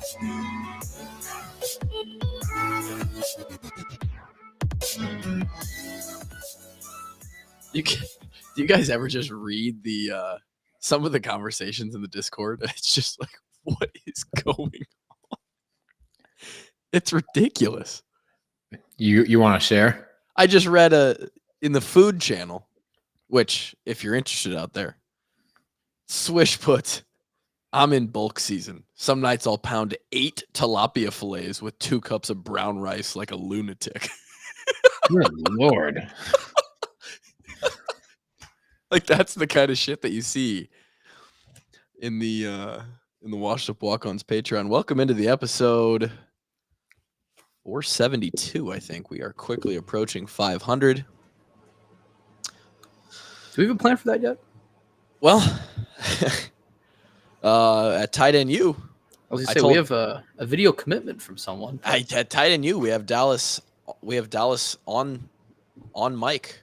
Do you guys ever just read the some of the conversations in the Discord? It's just like, what is going on? It's ridiculous. You want to share? I just read in the food channel, which if you're interested out there, Swish put, I'm in bulk season. Some nights I'll pound 8 tilapia fillets with 2 cups of brown rice like a lunatic. Good Lord. Like, that's the kind of shit that you see in the Washed Up Walk-Ons Patreon. Welcome into the episode 472, I think. We are quickly approaching 500. Do we have a plan for that yet? Well, at Tight End U, I was gonna say we have a video commitment from someone. At Tight End U, we have Dallas. We have Dallas on mic,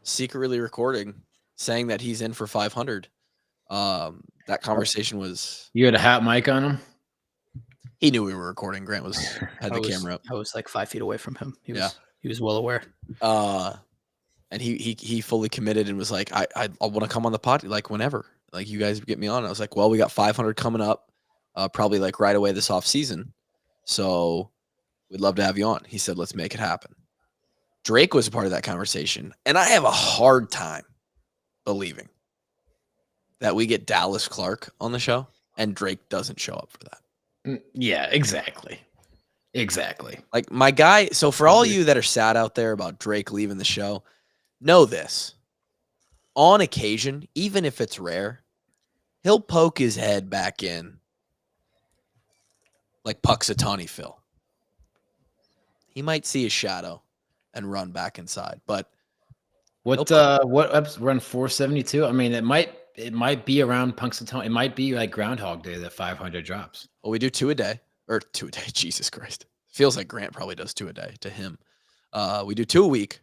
secretly recording, saying that he's in for 500. That conversation was. You had a hot mic on him? He knew we were recording. Grant had the camera up. I was like 5 feet away from him. He was well aware. And he fully committed and was like, I want to come on the pod, like whenever, like you guys get me on. I was like, well, we got 500 coming up, probably like right away this off season. So we'd love to have you on. He said, let's make it happen. Drake was a part of that conversation. And I have a hard time believing that we get Dallas Clark on the show and Drake doesn't show up for that. Yeah, exactly. Like my guy. So for all you that are sad out there about Drake leaving the show, know this. On occasion, even if it's rare, he'll poke his head back in like Puxatawny Phil. He might see a shadow and run back inside. But what episode? We're on 472. I mean, it might be around Punxsutawney. It might be like Groundhog Day that 500 drops. Well, we do 2 a day. Or 2 a day. Jesus Christ. Feels like Grant probably does 2 a day to him. We do 2 a week.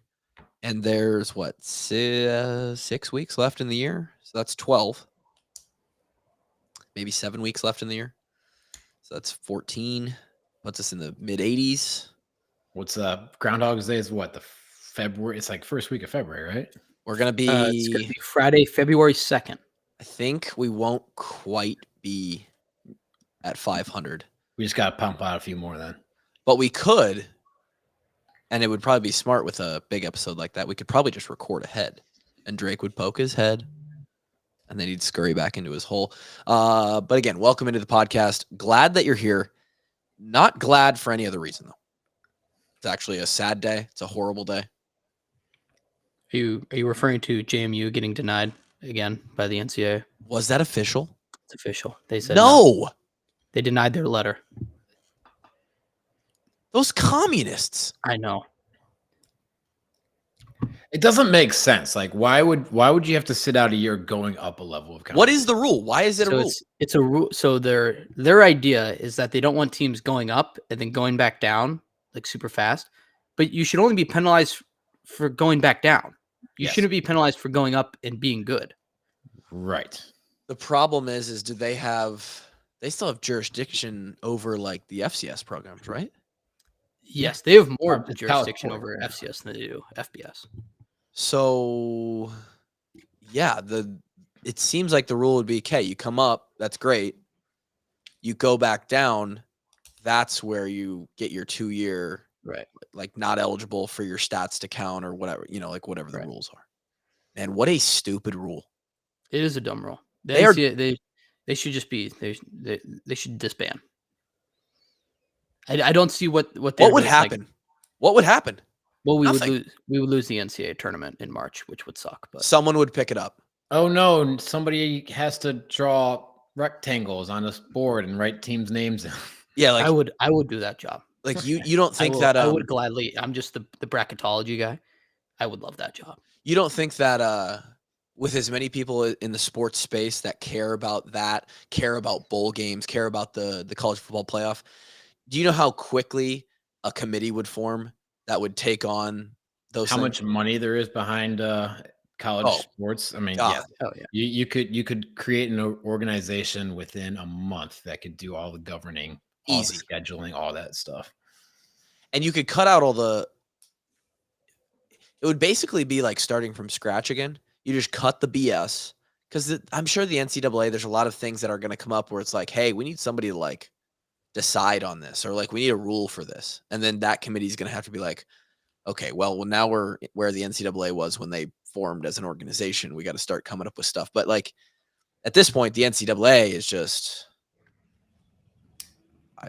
And there's, 6 weeks left in the year? So that's 12. Maybe 7 weeks left in the year. So that's 14. Puts us in the mid-80s. What's Groundhog's Day is what? The February? It's like first week of February, right? We're going to be... it's going to be Friday, February 2nd. I think we won't quite be at 500. We just got to pump out a few more then. But we could, and it would probably be smart with a big episode like that. We could probably just record ahead, and Drake would poke his head, and then he'd scurry back into his hole. But again, welcome into the podcast. Glad that you're here. Not glad for any other reason, though. It's actually a sad day. It's a horrible day. Are you referring to JMU getting denied again by the NCAA? Was that official? It's official. They said no. They denied their letter. Those communists. I know. It doesn't make sense. Like, why would you have to sit out a year going up a level of? What is the rule? Why is it a rule? It's a rule. So their idea is that they don't want teams going up and then going back down like super fast. But you should only be penalized for going back down. You shouldn't be penalized for going up and being good. Right. The problem is do they still have jurisdiction over like the FCS programs, right? Yes, they have more of the jurisdiction over FCS than they do FBS. So, yeah, it seems like the rule would be, okay, you come up, that's great. You go back down, that's where you get your 2-year, right? Like not eligible for your stats to count or whatever, like whatever the rules are. And what a stupid rule. It is a dumb rule. They should just be they should disband. I don't see what would happen. What would happen? Well, we would lose the NCAA tournament in March, which would suck. But someone would pick it up. Oh no! Somebody has to draw rectangles on this board and write teams' names. Yeah, like I would do that job. Like you don't think I would gladly. I'm just the bracketology guy. I would love that job. You don't think that with as many people in the sports space that care about bowl games, care about the college football playoff, do you know how quickly a committee would form that would take on those how things? Much money there is behind college sports? I mean, yeah. Oh, yeah. You could create an organization within a month that could do all the governing all the Easy. scheduling, all that stuff. And you could cut out all the. It would basically be like starting from scratch again. You just cut the BS because I'm sure the NCAA, there's a lot of things that are going to come up where it's like, hey, we need somebody to like decide on this, or like we need a rule for this. And then that committee is going to have to be like, okay, well, now we're where the NCAA was when they formed as an organization. We got to start coming up with stuff. But like at this point, the NCAA is just,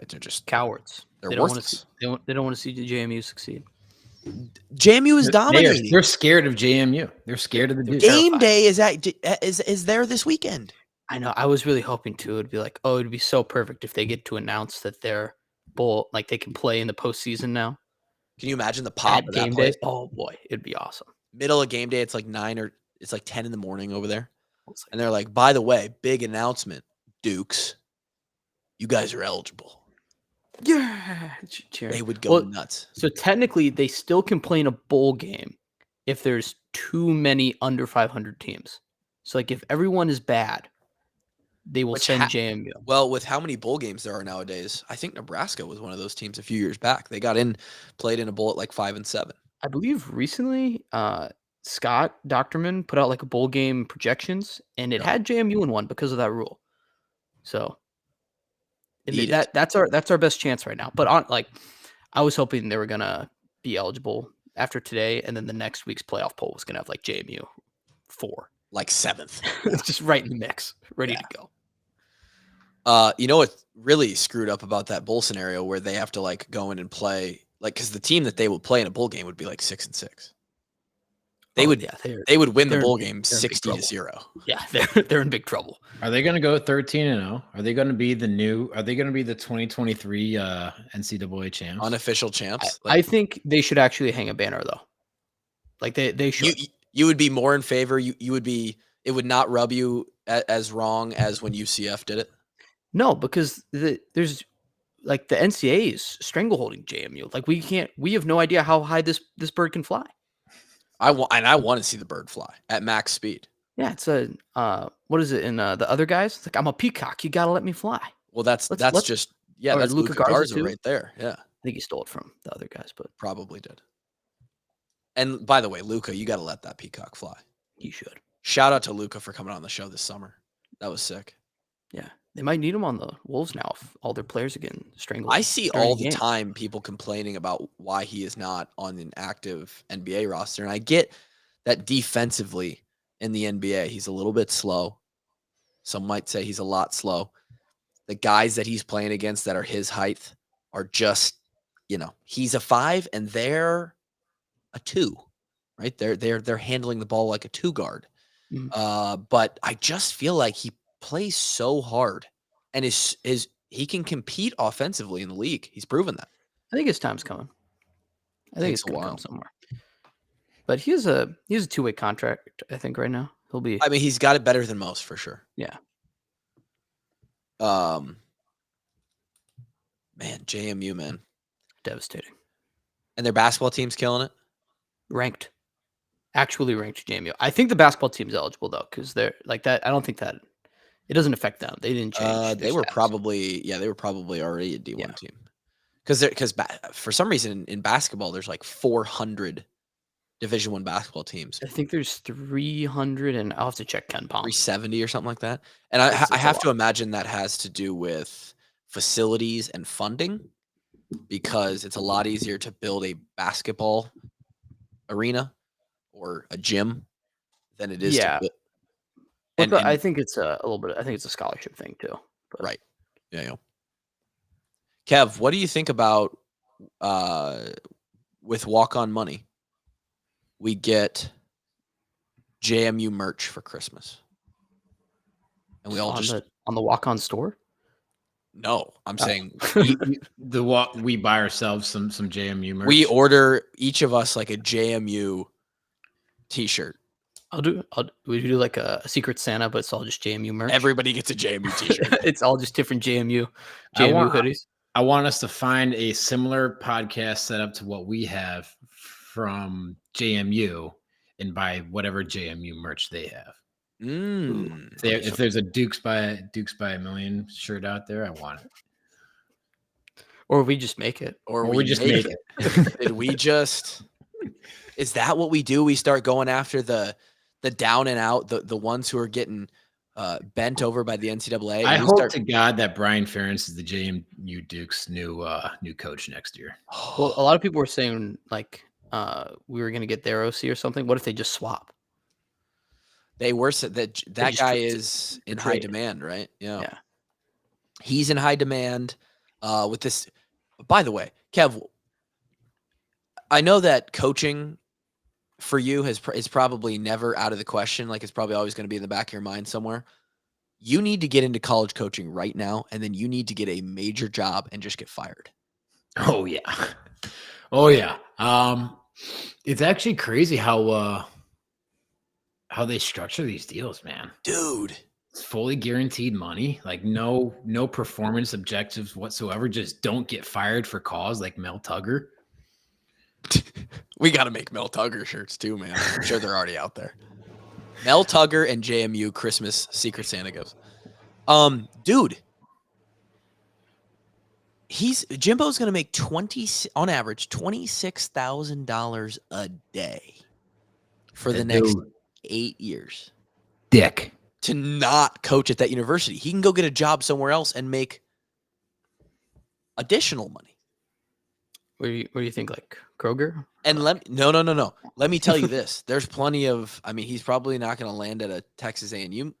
they're just Cowards. They're They don't want to worthless. see. They don't want to see the JMU succeed. JMU is dominating. They're scared of JMU. They're scared of the Duke. Game day is there this weekend. I know. I was really hoping to. It'd be like, oh, it'd be so perfect if they get to announce that they're bowl, like they can play in the postseason now. Can you imagine the pop At of that game place? day? Oh boy, it'd be awesome. Middle of game day, it's like 9 or it's like 10 in the morning over there. It's like, And they're like, by the way, big announcement, Dukes, you guys are eligible. yeah, cheering. They would go Well, nuts. So technically, they still can play in a bowl game if there's too many under 500 teams. So like if everyone is bad, they will Which send JMU. Well, with how many bowl games there are nowadays, I think Nebraska was one of those teams a few years back. They got in, played in a bowl at like 5 and 7. I believe recently, Scott Doctorman put out like a bowl game projections, and it had JMU in one because of that rule. So that's our best chance right now. But I was hoping they were gonna be eligible after today, and then the next week's playoff poll was gonna have like JMU 4, Like 7th. just right in the mix, ready to go. You know what's really screwed up about that bowl scenario where they have to like go in and play, like, because the team that they would play in a bowl game would be like 6 and 6. They would win the bowl game 60-0. Yeah, they're in big trouble. Are they going to go 13-0? Are they going to be the 2023 NCAA champs? Unofficial champs. I think they should actually hang a banner though. Like they should. You would be more in favor. You would be. It would not rub you as wrong as when UCF did it. No, because there's like the NCAA is strangleholding JMU. Like we have no idea how high this bird can fly. I want to see the bird fly at max speed. Yeah, it's a what is it in the other guys? It's like, I'm a peacock. You got to let me fly. Well, that's or that's Luka Garza too? right there. Yeah, I think he stole it from the other guys, but probably did. And by the way, Luka, you got to let that peacock fly. he should. Shout out to Luka for coming on the show this summer. That was sick. Yeah, they might need him on the Wolves now if all their players are getting strangled. I see during all the the game. time people complaining about why he is not on an active NBA roster. And I get that defensively in the NBA, he's a little bit slow. Some might say he's a lot slow. The guys that he's playing against that are his height are just, he's a 5 and they're a 2, right? They're handling the ball like a 2 guard. But I just feel like he plays so hard and he can compete offensively in the league. He's proven that. I think his time's coming. I think it's Takes a going to while. come somewhere. But he has a 2-way contract, I think, right now. He'll be. I mean, he's got it better than most for sure. Yeah. Man, JMU, man. Devastating. And their basketball team's killing it. Ranked. Actually ranked JMU. I think the basketball team's eligible though, because they're like that. I don't think that it doesn't affect them. They didn't change. They were probably already a D1 team. Because for some reason in basketball, there's like 400 Division I basketball teams. I think there's 300, and I'll have to check Ken Palm. 370 or something like that. And I have to imagine that has to do with facilities and funding, because it's a lot easier to build a basketball arena or a gym than it is to build. I think it's a little bit. I think it's a scholarship thing too. But. Right. Yeah. Kev, what do you think about with Walk On Money? We get JMU merch for Christmas, and we all on the Walk On store. No, I'm saying we buy ourselves some JMU merch. We order each of us like a JMU T-shirt. We do like a Secret Santa, but it's all just JMU merch. Everybody gets a JMU T-shirt. It's all just different JMU hoodies. I want us to find a similar podcast setup to what we have from JMU and buy whatever JMU merch they have. If there's a Dukes by a Million shirt out there, I want it. Or we just make it. Or we just make make it. Did we just? Is that what we do? We start going after the down and out, the ones who are getting bent over by the NCAA. I hope to God that Brian Ferentz is the JMU Duke's new coach next year. Well, a lot of people were saying like we were going to get their OC or something. What if they just swap? They were said that just guy trade- is in high trade. demand, right? Yeah. He's in high demand with this. By the way, Kev, I know that coaching for you is probably never out of the question. Like, it's probably always going to be in the back of your mind somewhere. You need to get into college coaching right now, and then you need to get a major job and just get fired. Oh yeah. Oh yeah. It's actually crazy how they structure these deals, man. Dude. It's fully guaranteed money, like no performance objectives whatsoever. Just don't get fired for cause, like Mel Tugger. We got to make Mel Tugger shirts too, man. I'm sure they're already out there. Mel Tugger and JMU Christmas Secret Santa gifts. Dude, Jimbo's going to make on average $26,000 a day for the next 8 years. Dick. To not coach at that university. He can go get a job somewhere else and make additional money. What do you think, like Kroger? And no. Let me tell you this. There's plenty of, I mean, he's probably not going to land at a Texas A&M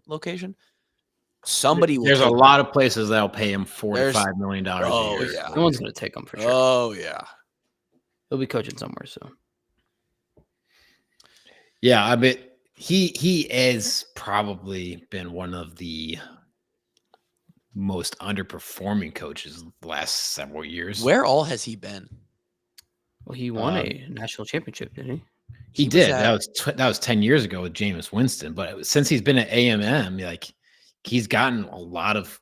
location. Somebody will. There's a lot of places that'll pay him $4 to $5 million a year. Yeah. No one's going to take him for sure. Oh yeah. He'll be coaching somewhere, so. Yeah, I bet he has probably been one of the most underperforming coaches the last several years. Where all has he been? Well, he won a national championship, didn't he? He did. That was 10 years ago with Jameis Winston. But since he's been at A&M, like he's gotten a lot of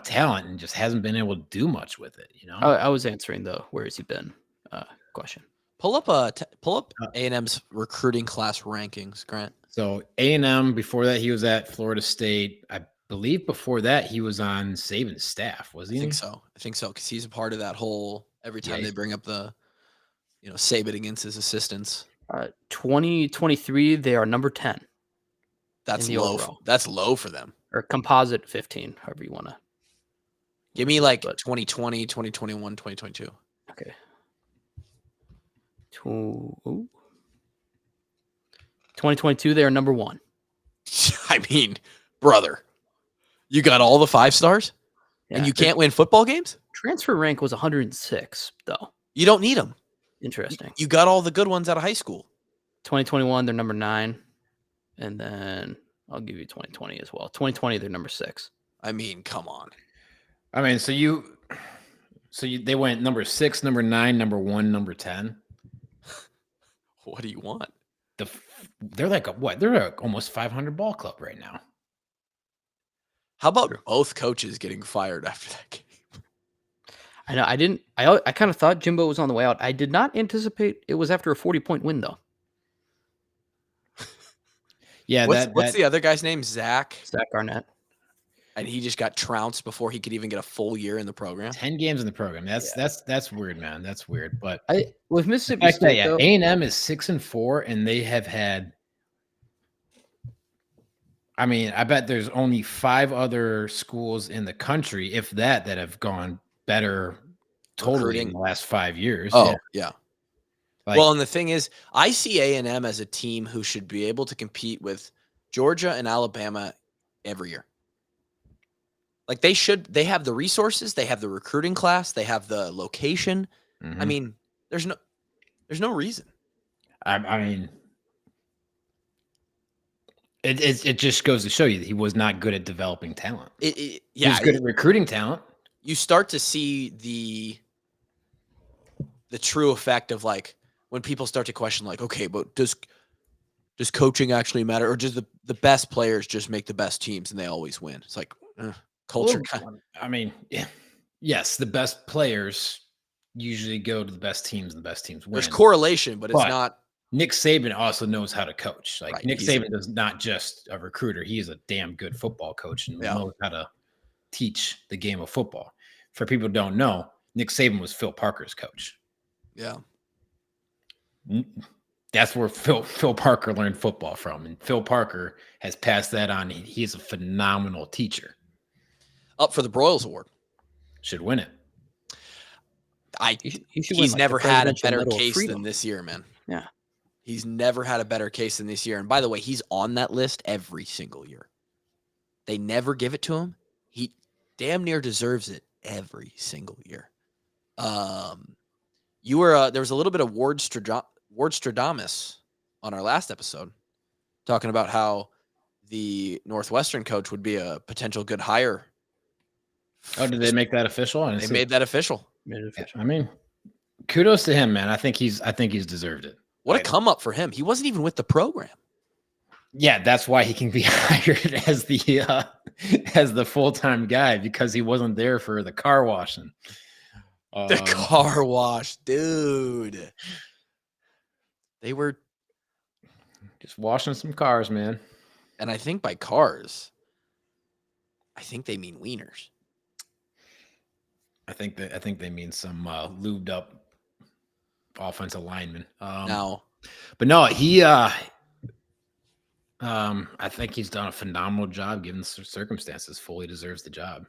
talent and just hasn't been able to do much with it. You know, I was answering the where has he been question. Pull up A&M's recruiting class rankings, Grant. So A&M, before that he was at Florida State. I believe before that he was on Saban's staff, was he? I think so, because he's a part of that whole. Every time they bring up the, Saban against his assistants. 2023, they are number 10. That's low. That's low for them. Or composite 15, however you want to. Give me like 2020, 2021, 2022. Okay. 2022, they are number 1. I mean, brother, you got all the 5 stars, and you can't win football games? Transfer rank was 106, though. You don't need them. Interesting. You got all the good ones out of high school. 2021, they're number 9. And then I'll give you 2020 as well. 2020, they're number 6. I mean, come on. I mean, they went number 6, number 9, number 1, number 10. What do you want? They're like they're a almost 500 ball club right now. How about both coaches getting fired after that game? I know. I kind of thought Jimbo was on the way out. I did not anticipate it was after a 40-point win, though. Yeah. What's the other guy's name? Zach Arnett. And he just got trounced before he could even get a full year in the program. 10 games in the program. That's weird, man. That's weird. But with Mississippi State, though, A&M is 6-4, and they have had. I mean, I bet there's only 5 other schools in the country, if that have gone better totally in the last 5 years. Oh, yeah. Well, and the thing is, I see A&M as a team who should be able to compete with Georgia and Alabama every year. Like they have the resources, they have the recruiting class, they have the location. Mm-hmm. I mean, there's no reason. I mean, it just goes to show you that he was not good at developing talent. He was good at recruiting talent. You start to see the true effect of like when people start to question like, okay, but does coaching actually matter, or does the best players just make the best teams and they always win? It's like culture. I mean, yes, the best players usually go to the best teams, and the best teams win. There's correlation, but it's not. Nick Saban also knows how to coach. Like right, Nick Saban is not just a recruiter; he is a damn good football coach and knows how to teach the game of football. for people who don't know, Nick Saban was Phil Parker's coach. Yeah. That's where Phil Parker learned football from. And Phil Parker has passed that on. He's a phenomenal teacher. Up for the Broyles Award. Should win it. He's never had a better case than this year, man. Yeah. He's never had a better case than this year. And by the way, he's on that list every single year. They never give it to him. He damn near deserves it every single year. There was a little bit of Ward Stradamus on our last episode talking about how the Northwestern coach would be a potential good hire. Oh, did they make that official? They made that official. I mean, kudos to him, man. I think he's deserved it. What a come up for him. He wasn't even with the program. Yeah, that's why he can be hired as the full-time guy, because he wasn't there for the car washing. The car wash, dude. They were just washing some cars, man. And I think by cars, I think they mean wieners. I think they mean some lubed up offensive lineman. But no, he I think he's done a phenomenal job given the circumstances. Fully deserves the job.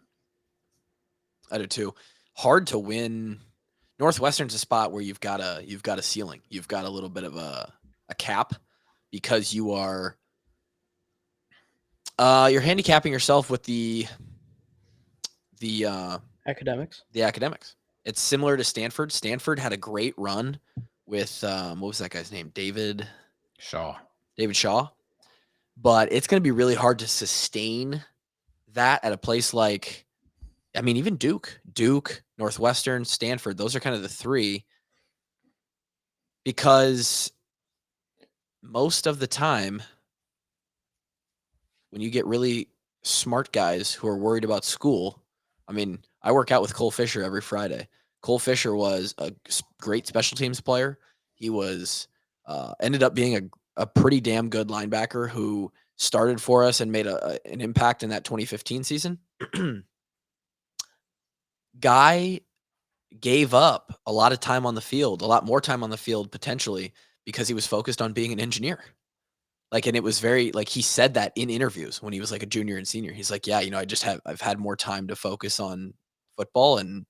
I do too. Hard to win. Northwestern's a spot where you've got a ceiling. You've got a little bit of a cap, because you are you're handicapping yourself with the academics. The academics. It's similar to Stanford. Stanford had a great run with what was that guy's name? David Shaw. But it's going to be really hard to sustain that at a place like, I mean, even Duke, Northwestern, Stanford. Those are kind of the three, because most of the time when you get really smart guys who are worried about school, I mean, I work out with Cole Fisher every Friday. Cole Fisher was a great special teams player. He was ended up being a pretty damn good linebacker who started for us and made an impact in that 2015 season. Guy gave up a lot of time on the field, a lot more time on the field potentially, because he was focused on being an engineer. And it was very, he said that in interviews when he was like a junior and senior. He's like, yeah, I've had more time to focus on football, and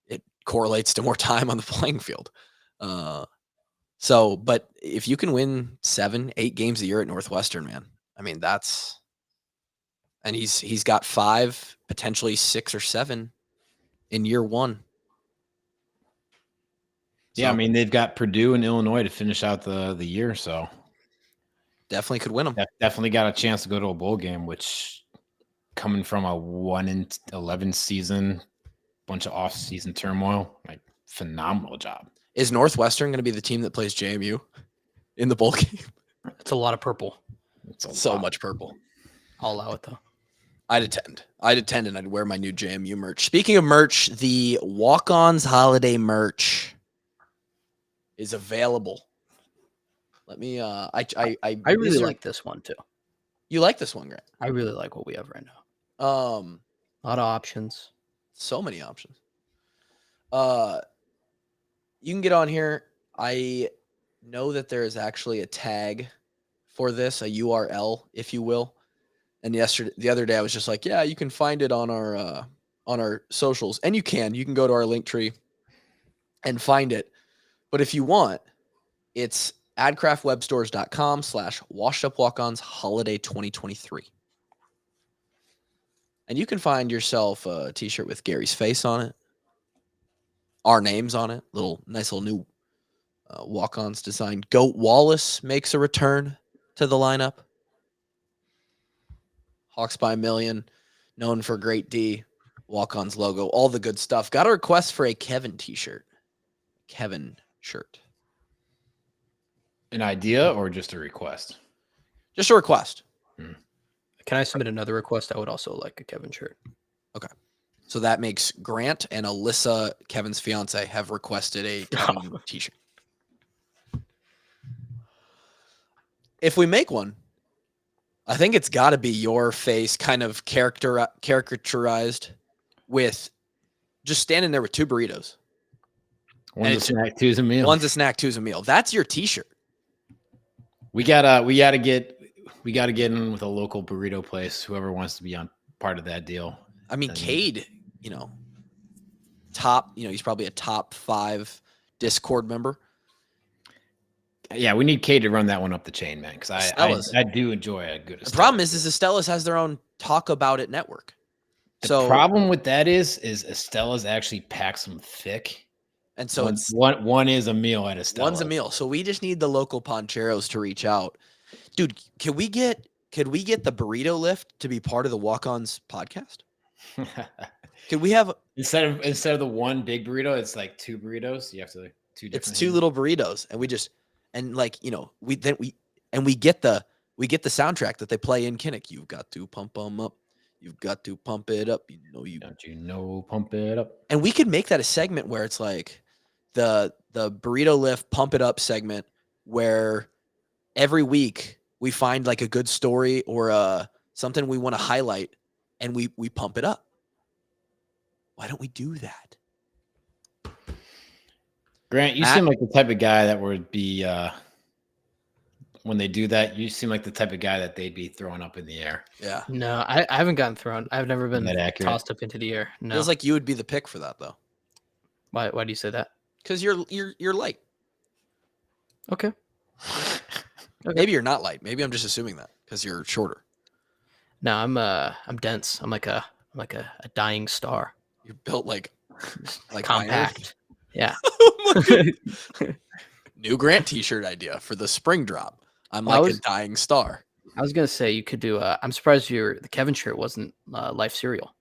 it correlates to more time on the playing field. But if you can win 7-8 games a year at Northwestern, man, I mean, and he's got 5, potentially 6 or 7 in year 1. Yeah, I mean, they've got Purdue and Illinois to finish out the year, so definitely could win them. Definitely got a chance to go to a bowl game, which, coming from a 1-11 season, bunch of off-season turmoil, phenomenal job. Is Northwestern going to be the team that plays JMU in the bowl game? It's a lot of purple. It's so much purple. I'll allow it, though. I'd attend, and I'd wear my new JMU merch. Speaking of merch, the Walk-Ons holiday merch is available. Let me. I really like this one too. You like this one, Grant? I really like what we have right now. A lot of options. So many options. You can get on here. I know that there is actually a tag for this, a URL, if you will. And the other day, I was just like, yeah, you can find it on our socials, and you can go to our link tree and find it. But if you want, it's adcraftwebstores.com/washedupwalkons holiday 2023. And you can find yourself a t-shirt with Gary's face on it, our names on it, nice little new walk-ons design. Goat Wallace makes a return to the lineup. Hawks by a million, known for great D, walk-ons logo, all the good stuff. Got a request for a Kevin t-shirt. Kevin shirt. An idea or just a request? Just a request. Can I submit another request? I would also like a Kevin shirt. Okay. So that makes Grant and Alyssa, Kevin's fiance, have requested a Kevin t-shirt. If we make one, I think it's got to be your face kind of caricaturized with just standing there with 2 burritos. One's a snack, two's a meal. One's a snack, two's a meal. That's your T-shirt. We gotta get in with a local burrito place. Whoever wants to be on part of that deal. I mean, Cade, he's probably a top 5 Discord member. Yeah, we need Cade to run that one up the chain, man. Because I do enjoy a good. The problem is Estella's has their own Talk About It network. The problem with that is Estella's actually packs them thick. And so it's one is a meal at Estella's. One's a meal. So we just need the local Poncheros to reach out. Dude, could we get the burrito lift to be part of the Walk-Ons podcast? Could we have instead of the one big burrito, it's like 2 burritos. You have to 2 different. It's 2 little burritos, and we get the soundtrack that they play in Kinnick. You've got to pump them up. You've got to pump it up. Pump it up. And we could make that a segment where it's like the burrito lift, pump it up segment, where every week we find like a good story or something we want to highlight, and we pump it up. Why don't we do that? Grant, you seem like the type of guy that would be when they do that, you seem like the type of guy that they'd be throwing up in the air. Yeah. No, I haven't gotten thrown. I've never been tossed up into the air. No. Feels like you would be the pick for that, though. Why do you say that? Because you're light. Okay. Maybe you're not light. Maybe I'm just assuming that because you're shorter. No, I'm dense. I'm like a dying star. You're built like compact. Yeah. Oh my God. New Grant T-shirt idea for the spring drop. I'm like a dying star. I was gonna say you could do. I'm surprised the Kevin shirt wasn't life cereal.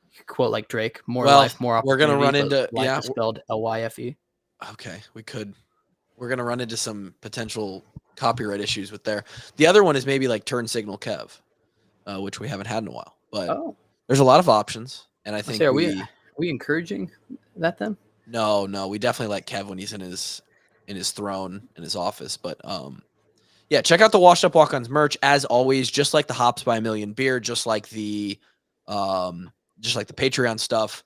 You could quote like Drake, more life, more opportunity. We're gonna run into life is spelled Lyfe. Okay, we could. We're gonna run into some potential copyright issues with there. The other one is maybe like Turn Signal Kev, which we haven't had in a while. But there's a lot of options, and I think are we encouraging that then? No, we definitely like Kev when he's in his throne in his office. But yeah, check out the Washed Up Walk-Ons merch as always. Just like the Hops by a Million beer, just like the Patreon stuff.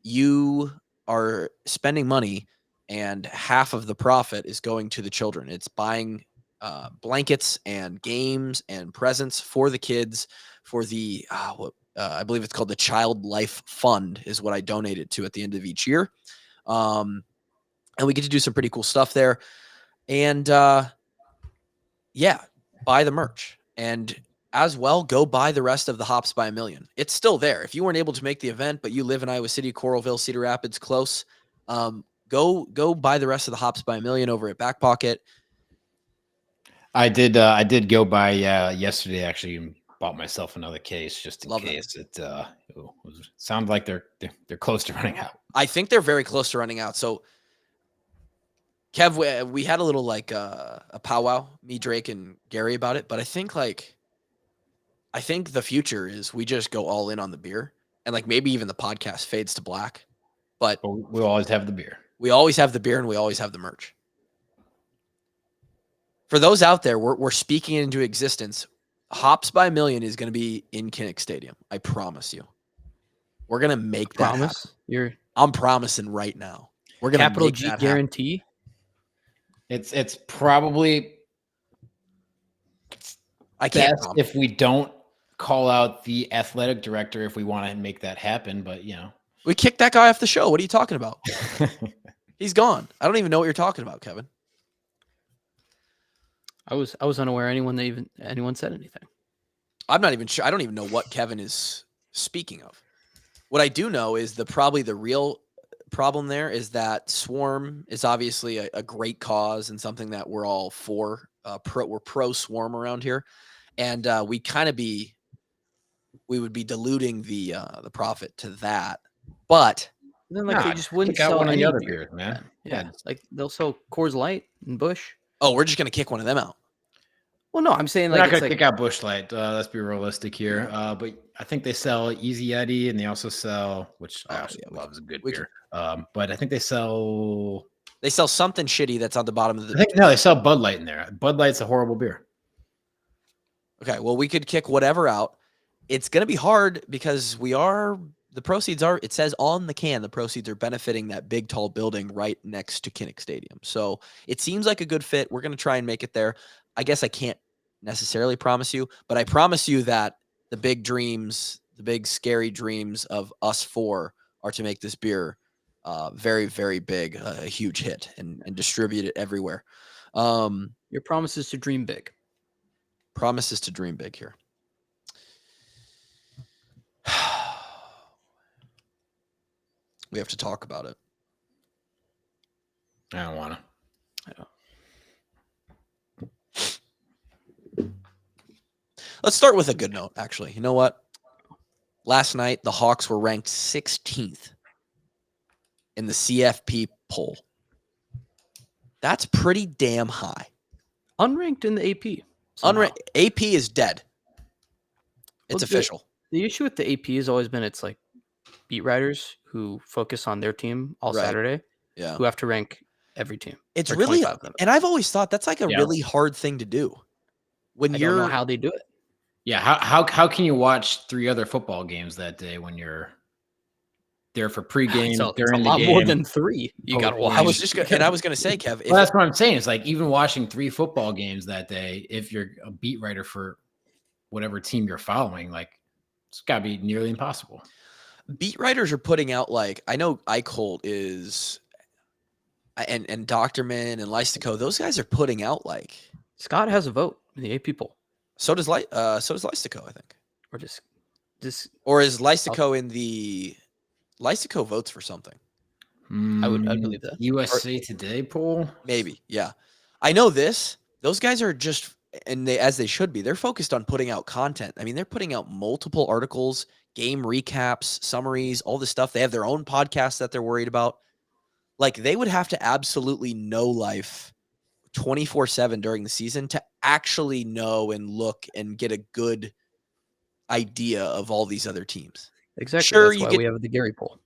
You are spending money, and half of the profit is going to the children. It's buying blankets and games and presents for the kids for the I believe it's called the Child Life Fund is what I donated to at the end of each year. And we get to do some pretty cool stuff there. And yeah, buy the merch. And as well, go buy the rest of the Hops by a Million. It's still there. If you weren't able to make the event, but you live in Iowa City, Coralville, Cedar Rapids, close, go buy the rest of the Hops by a Million over at Back Pocket. I did go by yesterday, actually, and bought myself another case just in case. It sounds like they're close to running out. I think they're very close to running out. So Kev, we had a little like a powwow, me, Drake, and Gary about it. But I think the future is we just go all in on the beer, and like maybe even the podcast fades to black. But we'll always have the beer. We always have the beer, and we always have the merch. For those out there, we're speaking into existence. Hops by a Million is going to be in Kinnick Stadium. I promise you. We're going to make that happen. I'm promising right now. We're going to capital G guarantee. It's probably best if we don't call out the athletic director if we want to make that happen, but we kicked that guy off the show. What are you talking about? He's gone. I don't even know what you're talking about, Kevin. I was unaware anyone said anything. I'm not even sure. I don't even know what Kevin is speaking of. What I do know is probably the real problem there is that Swarm is obviously a great cause and something that we're all for. We're pro Swarm around here, and we would be diluting the profit to that. But then they just wouldn't sell one of the other beers, man. Yeah, like they'll sell Coors Light and Busch. Oh, we're just gonna kick one of them out. Well, no, I'm saying we're not going to kick out Busch Light. Let's be realistic here. But I think they sell Easy Eddie, and they also sell, which I also love, is a good beer. But I think they sell something shitty that's on the bottom of the. They sell Bud Light in there. Bud Light's a horrible beer. Okay, well, we could kick whatever out. It's going to be hard because we are the proceeds are, it says on the can, the proceeds are benefiting that big, tall building right next to Kinnick Stadium. So it seems like a good fit. We're going to try and make it there. I guess I can't necessarily promise you, but I promise you that the big dreams, the big scary dreams of us four are to make this beer very, very big, a huge hit and distribute it everywhere. Your promise is to dream big. Promises to dream big here. We have to talk about it. I don't want to. Let's start with a good note, actually. You know what? Last night, the Hawks were ranked 16th in the CFP poll. That's pretty damn high. Unranked in the AP. AP is dead. It's official. The issue with the AP has always been it's like beat writers who focus on their team all Saturday, who have to rank every team. It's really, and I've always thought that's like a really hard thing to do. When I don't know how they do it. Yeah, how can you watch 3 other football games that day when you're there for pregame? So during it's a the lot game, more than 3. You got to watch. I was going to say, Kev. Well, that's what I'm saying. It's like even watching 3 football games that day, if you're a beat writer for whatever team you're following, like it's got to be nearly impossible. Beat writers are putting out, like, I know Eichholt is, and Doctorman and Leistico, those guys are putting out, like, Scott has a vote in the AP poll. So does Leistico, I think. Or just or is Leistico in the Leistico votes for something? I'd believe that. USA Today poll? Maybe, yeah. I know this. Those guys are just, and as they should be, they're focused on putting out content. I mean, they're putting out multiple articles, game recaps, summaries, all this stuff. They have their own podcasts that they're worried about. Like, they would have to absolutely know life 24/7 during the season to actually know and look and get a good idea of all these other teams. Exactly. Sure, that's why we have the Gary poll.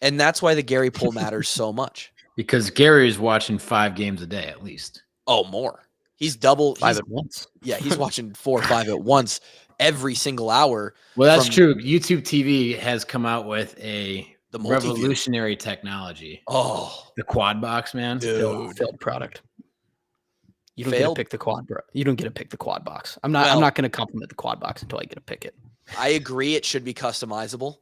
And that's why the Gary poll matters so much. Because Gary is watching 5 games a day at least. Oh, more. He's double 5 at once. Yeah, he's watching 4 or 5 at once every single hour. Well, that's true. YouTube TV has come out with the revolutionary technology. Oh, the quad box, man. Dude. Failed product. You don't get to pick the quad, bro. You don't get to pick the quad box. I'm not going to compliment the quad box until I get to pick it. I agree it should be customizable,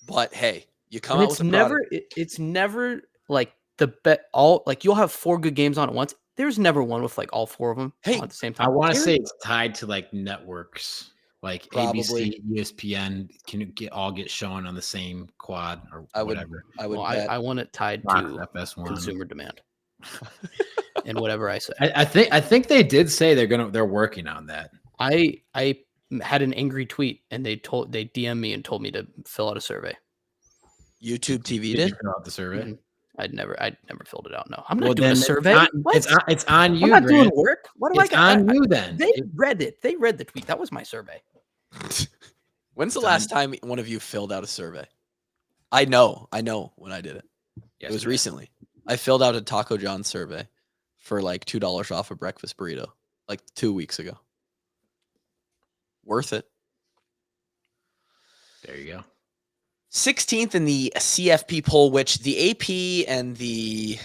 but hey, you come and out with a product. It's never like the bet all like you'll have 4 good games on at once. There's never one with like all 4 of them at the same time. I want to say it's tied to like networks, like Probably. ABC, ESPN can get shown on the same quad or whatever. I want it tied to FS1 consumer demand. And whatever I say, I think they did say they're working on that. I had an angry tweet and they DM'd me and told me to fill out a survey. YouTube TV did you fill out the survey? Mm-hmm. I'd never filled it out. No, I'm not doing a survey. It's on you. I'm not doing work. What do I got? On you then. They read it. They read the tweet. That was my survey. When's the last time one of you filled out a survey? I know when I did it. It was recently. I filled out a Taco John survey for like $2 off a breakfast burrito like 2 weeks ago. Worth it. There you go. 16th in the CFP poll, which the AP and the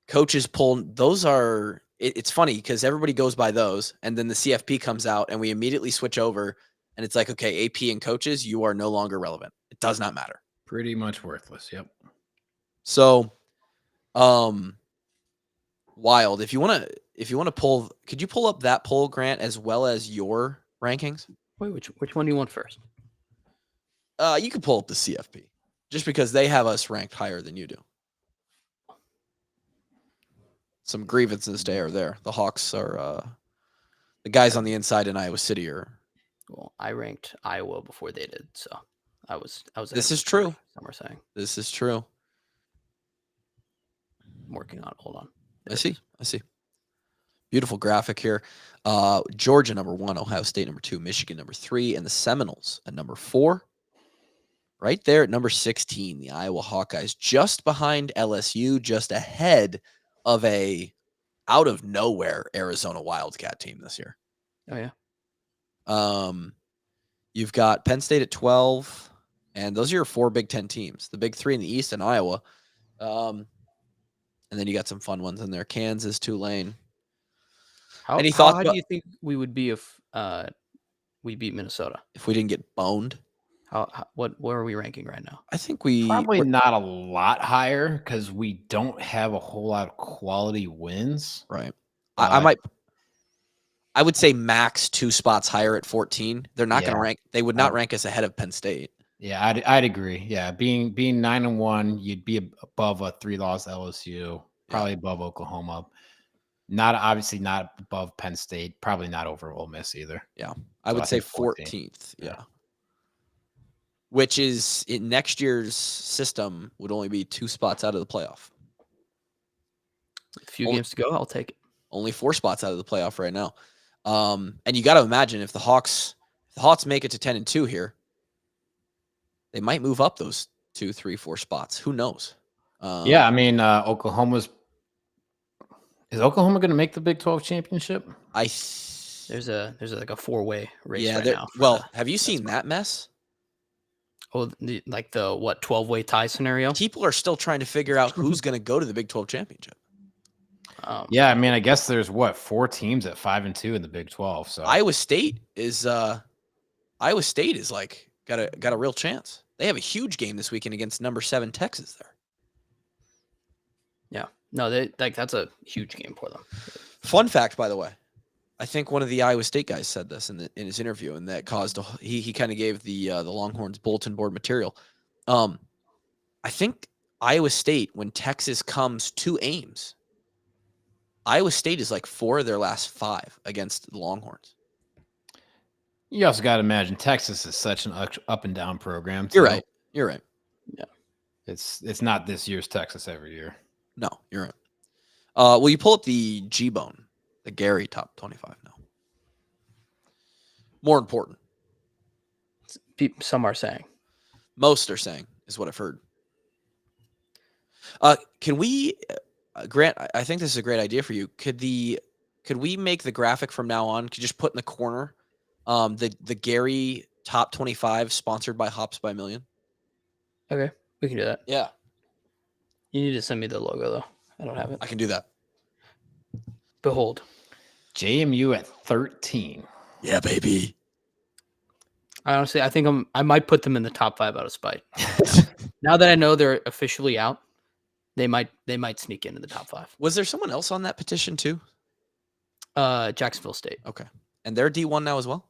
coaches poll, those are, it's funny because everybody goes by those, and then the CFP comes out and we immediately switch over and it's like, okay, AP and coaches, you are no longer relevant. It does not matter. Pretty much worthless. Yep. So, wild. If you want to pull, could you pull up that poll, Grant, as well as your rankings? Wait, which one do you want first? You can pull up the CFP just because they have us ranked higher than you do. Some grievances there. The Hawks are the guys on the inside in Iowa City are. Well, I ranked Iowa before they did, so I was. This is true. Some are saying this is true. I'm working on it. Hold on. I see. Beautiful graphic here. Georgia number 1, Ohio State number 2, Michigan number 3, and the Seminoles at number 4. Right there at number 16, the Iowa Hawkeyes, just behind LSU, just ahead of a out of nowhere Arizona Wildcat team this year. Oh yeah. You've got Penn State at 12, And those are your 4 Big Ten teams, the big 3 in the East and Iowa. And then you got some fun ones in there. Kansas, Tulane. How Any how thoughts high about do you think we would be if we beat Minnesota? if we didn't get boned? Where are we ranking right now? I think Probably not a lot higher because we don't have a whole lot of quality wins. right. I would say max 2 spots higher at 14. They're not going to rank. They would not rank us ahead of Penn State. Yeah, I'd agree. Yeah, being 9-1, you'd be above a 3-loss LSU, probably above Oklahoma. Obviously not above Penn State, probably not over Ole Miss either. Yeah, I would say 14th. Yeah. Which is in next year's system would only be 2 spots out of the playoff. A few games to go, I'll take it. Only 4 spots out of the playoff right now. And you got to imagine if the Hawks make it to 10-2 here, they might move up those 2, 3, 4 spots. Who knows? Yeah, I mean, is Oklahoma going to make the Big 12 championship? There's like a 4-way race right now. Well, have you seen that mess? Oh, the 12-way tie scenario? People are still trying to figure out who's going to go to the Big 12 championship. Yeah, I mean, I guess there's 4 teams at 5-2 in the Big 12. So Iowa State is like got a real chance. They have a huge game this weekend against number 7 Texas there. Yeah. No, that's a huge game for them. Fun fact, by the way, I think one of the Iowa State guys said this in his interview, and that caused he kind of gave the Longhorns bulletin board material. I think Iowa State, when Texas comes to Ames, Iowa State is like 4 of their last 5 against the Longhorns. You also got to imagine Texas is such an up and down program. You're right. Yeah. It's not this year's Texas every year. No, you're right. Will you pull up the G-Bone, the Gary top 25 now? More important. Some are saying. Most are saying, is what I've heard. Can we, Grant, I think this is a great idea for you. Could we make the graphic from now on, could you just put in the corner the Gary top 25 sponsored by Hops by Million? Okay, we can do that. Yeah. You need to send me the logo, though. I don't have it. I can do that. Behold. JMU at 13. Yeah, baby. Honestly, I think I might put them in the top 5 out of spite. Now that I know they're officially out, they might sneak into the top 5. Was there someone else on that petition too? Jacksonville State. Okay. And they're D1 now as well?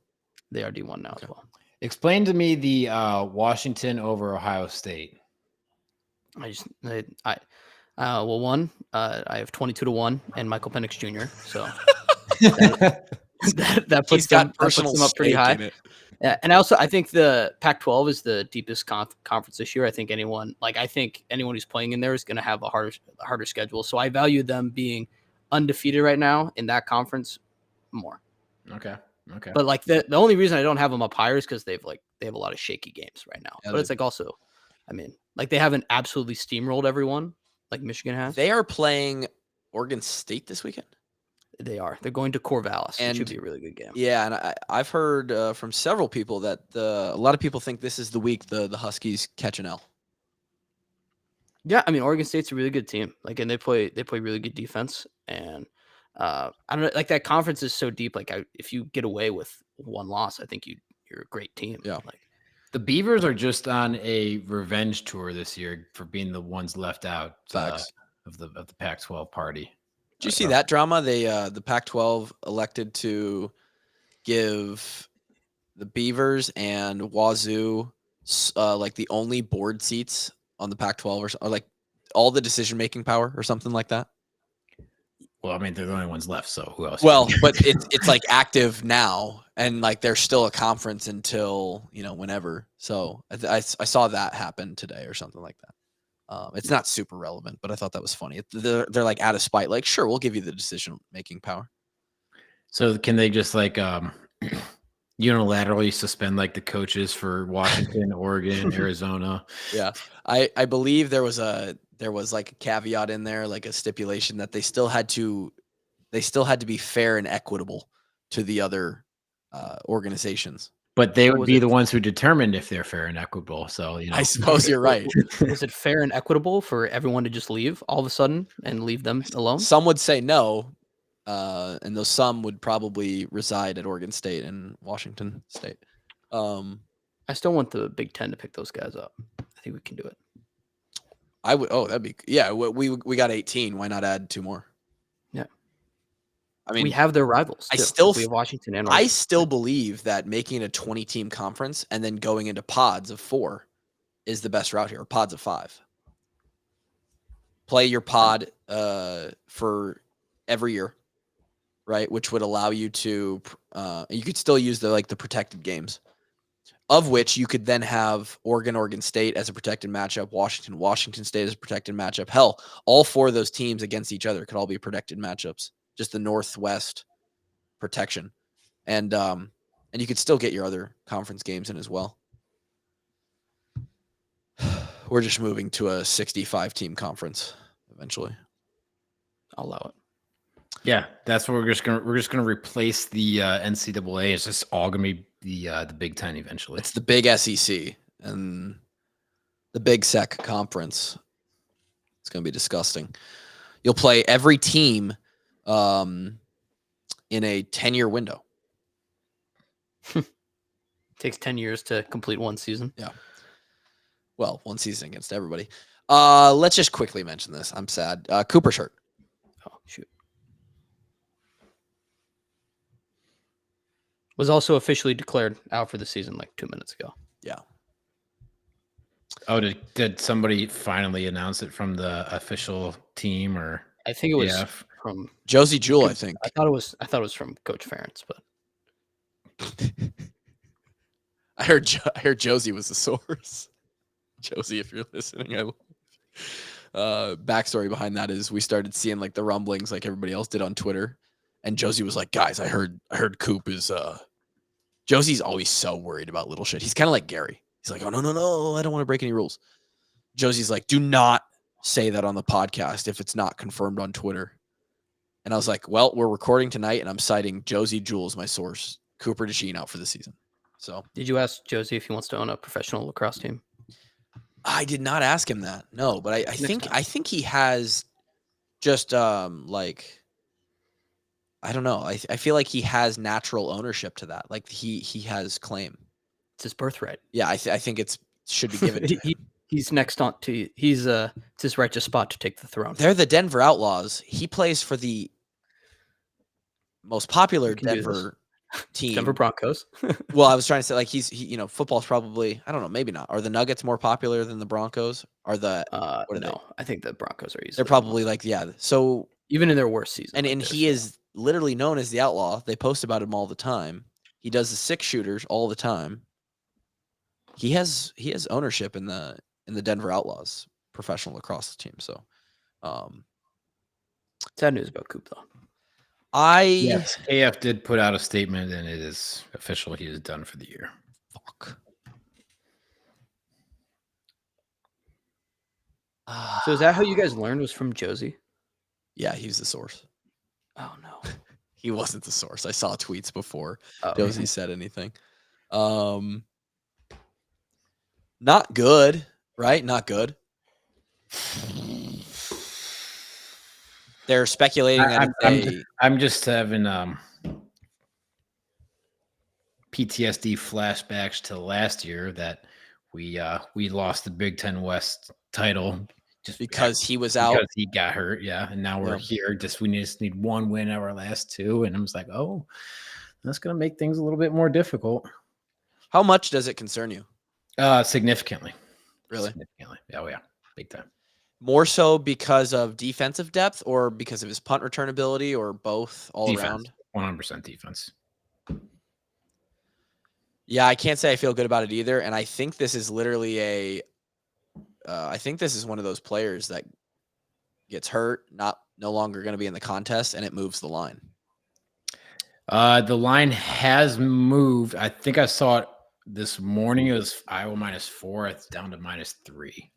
They are D1 now as well. Explain to me the Washington over Ohio State. I have 22-1 and Michael Penix Jr. So that puts them up pretty high. Yeah, and I think the Pac-12 is the deepest conference this year. I think anyone who's playing in there is going to have a harder schedule. So I value them being undefeated right now in that conference more. Okay. But like the only reason I don't have them up higher is because they have a lot of shaky games right now. Yeah, but it's like also, I mean, like they haven't absolutely steamrolled everyone like Michigan has. They are playing Oregon State this weekend. They are. They're going to Corvallis. It should be a really good game. Yeah, and I've heard from several people that a lot of people think this is the week the Huskies catch an L. Yeah, I mean Oregon State's a really good team. Like, and they play really good defense. And I don't know, like that conference is so deep. Like, if you get away with one loss, I think you're a great team. Yeah. Like the Beavers are just on a revenge tour this year for being the ones left out of the Pac-12 party. Did you see that drama? They the Pac-12 elected to give the Beavers and Wazoo like the only board seats on the Pac-12 or like all the decision-making power or something like that. Well, I mean, they're the only ones left, so who else? Well, but it's like active now, and like there's still a conference until whenever. So I saw that happen today or something like that. It's not super relevant, but I thought that was funny. They're like out of spite, like sure, we'll give you the decision-making power. So can they just like unilaterally suspend like the coaches for Washington, Oregon, Arizona? Yeah, I believe there was like a caveat in there, like a stipulation that they still had to be fair and equitable to the other organizations. But they What would was be it? the ones who determined if they're fair and equitable. So, I suppose you're right. Was it fair and equitable for everyone to just leave all of a sudden and leave them alone? Some would say no, and those some would probably reside at Oregon State and Washington State. I still want the Big Ten to pick those guys up. I think we can do it. I would. Oh, that'd be yeah. We got 18. Why not add 2 more? Yeah. I mean, We have their rivals. I too. still We have Washington and I Oregon. still believe that making a 20-team conference and then going into pods of 4 is the best route here. Pods of 5. Play your pod for every year, right? Which would allow you to you could still use the protected games, of which you could then have Oregon State as a protected matchup, Washington State as a protected matchup. Hell, all 4 of those teams against each other could all be protected matchups. Just the Northwest protection, and you could still get your other conference games in as well. We're just moving to a 65-team conference eventually. I'll allow it. Yeah, that's what we're just gonna replace the NCAA. It's just all gonna be the Big Ten eventually. It's the big SEC and the Big Sec conference. It's gonna be disgusting. You'll play every team in a 10-year window. Takes 10 years to complete one season. Yeah. Well, one season against everybody. Let's just quickly mention this. I'm sad. Cooper's hurt. Oh, shoot. Was also officially declared out for the season like 2 minutes ago. Yeah. Oh, did somebody finally announce it from the official team, or I think it was from Josie Jewell, I think. I thought it was from Coach Ferentz, but I heard Josie was the source. Josie, if you're listening, backstory behind that is we started seeing like the rumblings like everybody else did on Twitter, and Josie was like, "Guys, I heard Coop is." Josie's always so worried about little shit. He's kind of like Gary. He's like, "Oh no, I don't want to break any rules." Josie's like, "Do not say that on the podcast if it's not confirmed on Twitter." And I was like, "Well, we're recording tonight, and I'm citing Josie Jewell as my source. Cooper Dejean out for the season." So, did you ask Josie if he wants to own a professional lacrosse team? I did not ask him that. No, but I think he has just like I don't know. I feel like he has natural ownership to that. Like he has claim. It's his birthright. Yeah, I think it's should be given to him. He's next on to it's his righteous spot to take the throne. They're the Denver Outlaws. He plays for the most popular Denver team. Denver Broncos. Well, I was trying to say like football's probably, I don't know, maybe not. Are the Nuggets more popular than the Broncos? Are the no, I think the Broncos are easy. They're probably like, yeah. So even in their worst season. And he is literally known as the Outlaw. They post about him all the time. He does the 6 shooters all the time. He has ownership in the Denver Outlaws professional lacrosse team. So sad news about Coop though. Yes, AF did put out a statement, and it is official. He is done for the year. Fuck. So is that how you guys learned was from Josie? Yeah, he's the source. Oh no. He wasn't the source. I saw tweets before Josie said anything. Not good, right? Not good. They're speculating that I'm just having PTSD flashbacks to last year that we lost the Big Ten West title just because he was out. Because he got hurt, yeah. And now we're here. We just need 1 win out of our last 2. And I was like, oh, that's gonna make things a little bit more difficult. How much does it concern you? Significantly. Really? Significantly. Oh yeah, big time. More so because of defensive depth or because of his punt return ability or both all defense, around? 100% defense. Yeah, I can't say I feel good about it either. And I think this is literally I think this is one of those players that gets hurt, no longer going to be in the contest, and it moves the line. The line has moved. I think I saw it this morning. It was Iowa -4. It's down to -3.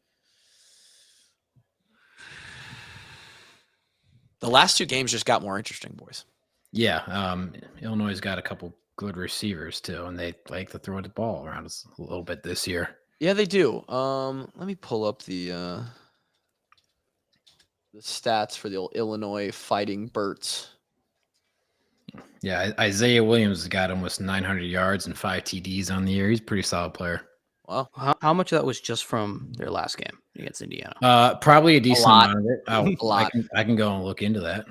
The last 2 games just got more interesting, boys. Yeah. Illinois got a couple good receivers too, and they like to throw the ball around us a little bit this year. Yeah, they do. Let me pull up the stats for the old Illinois Fighting Birds. Yeah, Isaiah Williams got almost 900 yards and 5 TDs on the year. He's a pretty solid player. Wow. How much of that was just from their last game against Indiana? Probably a decent lot. amount of it. A lot. I can go and look into that.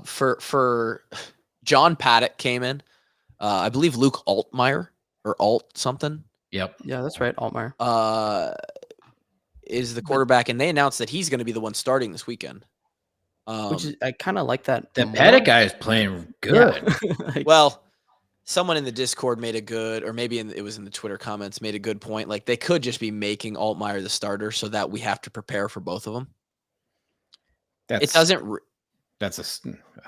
For John Paddock came in. I believe Luke Altmaier or Alt something. Yep. Yeah, that's right. Altmaier. Is the quarterback, and they announced that he's going to be the one starting this weekend. Which is, I kind of like that. That Paddock guy is playing good. Yeah. Well, someone in the Discord made a good, or maybe it was in the Twitter comments, made a good point. Like, they could just be making Altmaier the starter so that we have to prepare for both of them. It doesn't.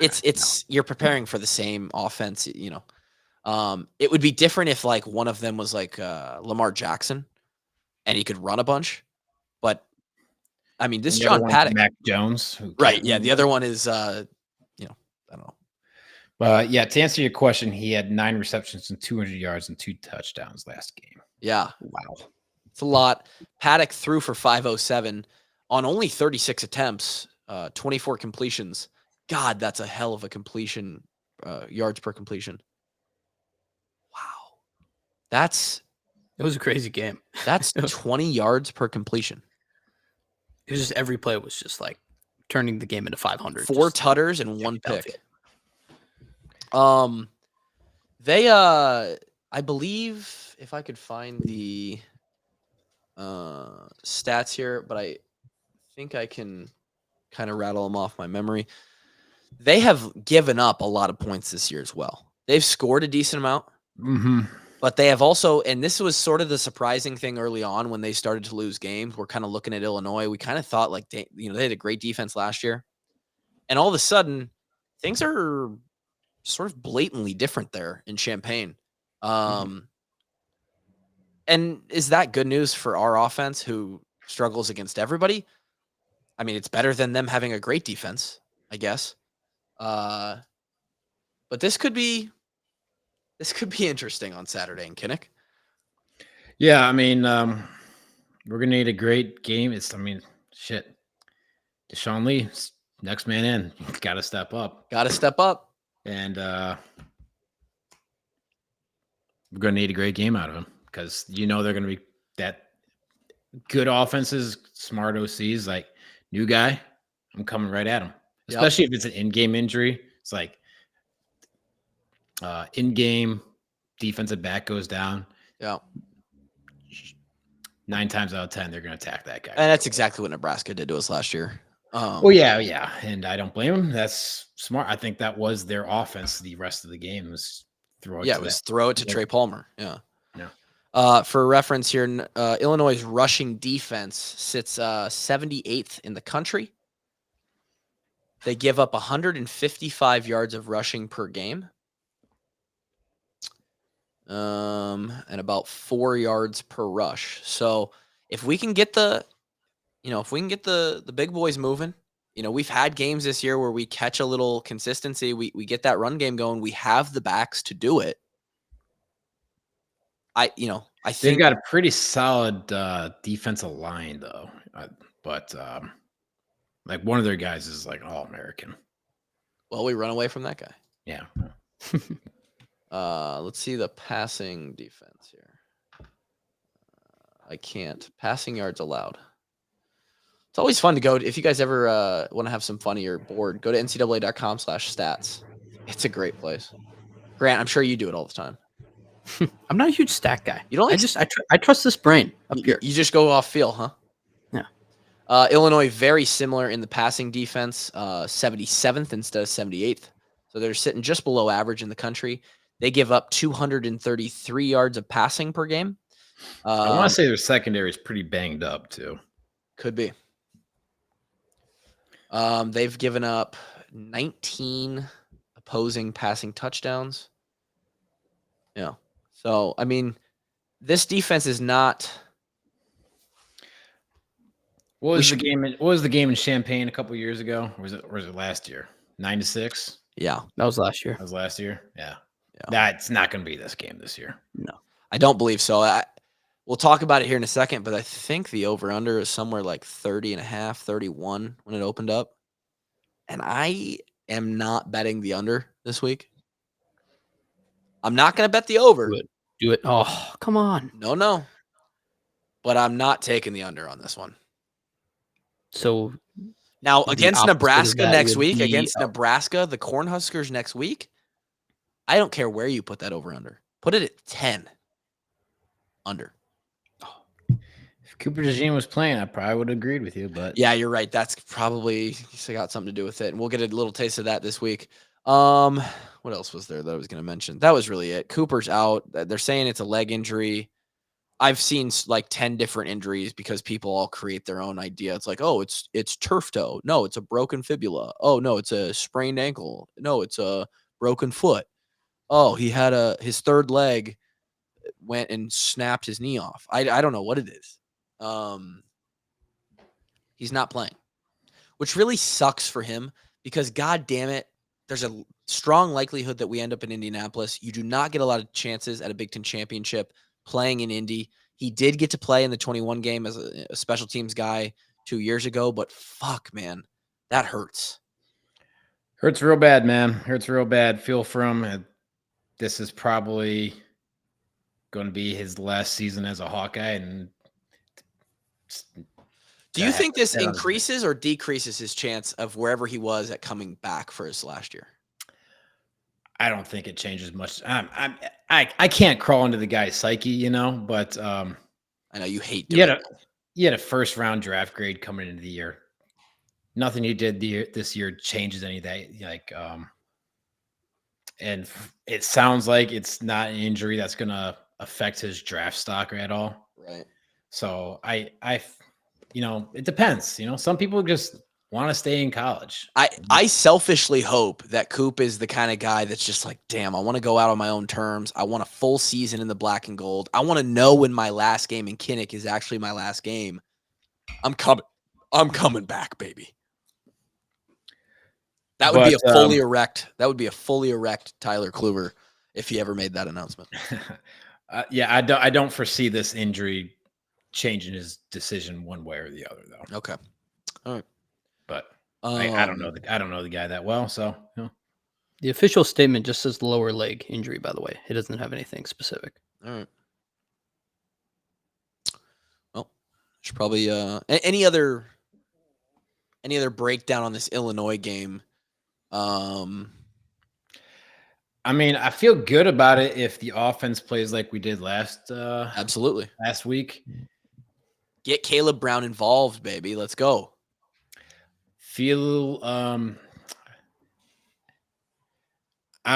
It's you're preparing for the same offense, you know. It would be different if like one of them was like Lamar Jackson, and he could run a bunch. But I mean, this John Paddock, Mac Jones, right? Yeah, the other one is, I don't know. But yeah, to answer your question, he had 9 receptions and 200 yards and 2 touchdowns last game. Yeah, Wow, it's a lot. Paddock threw for 507 on only 36 attempts, 24 completions. God, that's a hell of a completion, yards per completion. Wow, it was a crazy game. That's 20 yards per completion. It was just every play was just like turning the game into 500. 4 tutters and 1 pick. They I believe, if I could find the stats here, but I think I can kind of rattle them off my memory. They have given up a lot of points this year as well. They've scored a decent amount. Mm-hmm. But they have also, and this was sort of the surprising thing early on when they started to lose games. We're kind of looking at Illinois. We kind of thought like they had a great defense last year, and all of a sudden things are sort of blatantly different there in Champaign. And is that good news for our offense, who struggles against everybody? I mean, it's better than them having a great defense, I guess. But this could be interesting on Saturday in Kinnick. Yeah, I mean, we're gonna need a great game. Shit. Deshaun Lee, next man in. Got to step up. And we're gonna need a great game out of him, because they're gonna be that good offenses, smart OCs, like, new guy, I'm coming right at him. Especially if it's an in-game injury. It's like in-game defensive back goes down. Yeah. 9 times out of 10, they're going to attack that guy. And that's exactly what Nebraska did to us last year. Yeah. And I don't blame them. That's smart. I think that was their offense the rest of the game, was throw it to Trey Palmer. Yeah. For reference here, Illinois' rushing defense sits 78th in the country. They give up 155 yards of rushing per game. And about 4 yards per rush. So if we can get the big boys moving, we've had games this year where we catch a little consistency. We get that run game going. We have the backs to do it. I think they've got a pretty solid defensive line though. But like, one of their guys is like All-American. Well, we run away from that guy. Yeah. Let's see the passing defense here. I can't. Passing yards allowed. It's always fun to go. If you guys ever want to have some fun on your board, go to ncaa.com/stats. It's a great place. Grant, I'm sure you do it all the time. I'm not a huge stat guy. You don't? I trust this brain up here. You just go off feel, huh? Yeah. Illinois, very similar in the passing defense, 77th instead of 78th. So they're sitting just below average in the country. They give up 233 yards of passing per game. I want to say their secondary is pretty banged up too. Could be. They've given up 19 opposing passing touchdowns. Yeah. So, I mean, this defense is not. What was the game in Champaign a couple years ago? Or was it last year? 9-6. Yeah, that was last year. That was last year. Yeah. That's not going to be this game this year. No. I don't believe so. We'll talk about it here in a second, but I think the over-under is somewhere like 30.5, 31 when it opened up. And I am not betting the under this week. I'm not going to bet the over. Do it. Oh, come on. No. But I'm not taking the under on this one. So now the against opposite of Nebraska that next would week, be- against Nebraska, the Cornhuskers next week, I don't care where you put that over under. Put it at 10 under. If Cooper Dejean was playing, I probably would have agreed with you. But Yeah, you're right. That's probably got something to do with it. And we'll get a little taste of that this week. What else was there that I was going to mention? That was really it. Cooper's out. They're saying it's a leg injury. I've seen like 10 different injuries because people all create their own idea. It's like, oh, it's turf toe. No, it's a broken fibula. Oh, no, it's a sprained ankle. No, it's a broken foot. Oh, he had his third leg went and snapped his knee off. I don't know what it is. He's not playing, which really sucks for him because, God damn it, there's a strong likelihood that we end up in Indianapolis. You do not get a lot of chances at a Big Ten championship playing in Indy. He did get to play in the 21 game as a special teams guy 2 years ago, but fuck, man, that hurts. Hurts real bad, man. Hurts real bad. Feel for him. This is probably going to be his last season as a Hawkeye. And do you think this increases or decreases his chance of wherever he was at coming back for his last year? I don't think it changes much. I can't crawl into the guy's psyche, but I know you hate doing it. You had a first round draft grade coming into the year. Nothing you did this year changes any of that. And it sounds like it's not an injury that's going to affect his draft stock at all. Right. So it depends. Some people just want to stay in college. I selfishly hope that Coop is the kind of guy that's just like, damn, I want to go out on my own terms. I want a full season in the black and gold. I want to know when my last game in Kinnick is actually my last game. I'm coming back, baby. That would be a fully erect. That would be a fully erect Tyler Kluver if he ever made that announcement. I don't foresee this injury changing his decision one way or the other, though. Okay, all right. But I don't know. I don't know the guy that well, so. The official statement just says lower leg injury. By the way, it doesn't have anything specific. All right. Well, should probably any other breakdown on this Illinois game. I mean, I feel good about it if the offense plays like we did last week. Get Caleb Brown involved, baby. Let's go. Feel I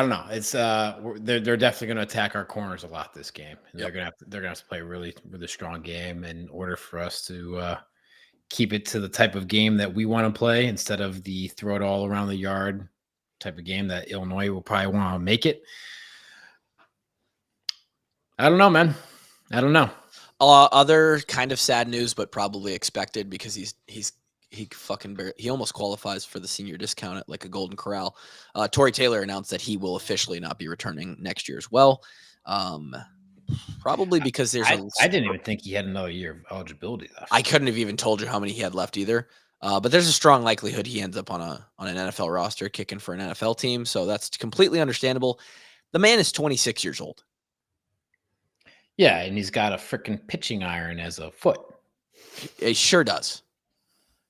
don't know. It's they're definitely going to attack our corners a lot this game. And Yep. they're going to have to play a really, really strong game in order for us to keep it to the type of game that we want to play instead of the throw it all around the yard type of game that Illinois will probably want to make it. I don't know, man. I don't know. Other kind of sad news, but probably expected because he almost qualifies for the senior discount at like a Golden Corral. Tory Taylor announced that he will officially not be returning next year as well. Probably because there's I didn't even think he had another year of eligibility left. I couldn't have even told you how many he had left either. But there's a strong likelihood he ends up on an NFL roster kicking for an NFL team. So that's completely understandable. The man is 26 years old. Yeah, and he's got a freaking pitching iron as a foot. He sure does.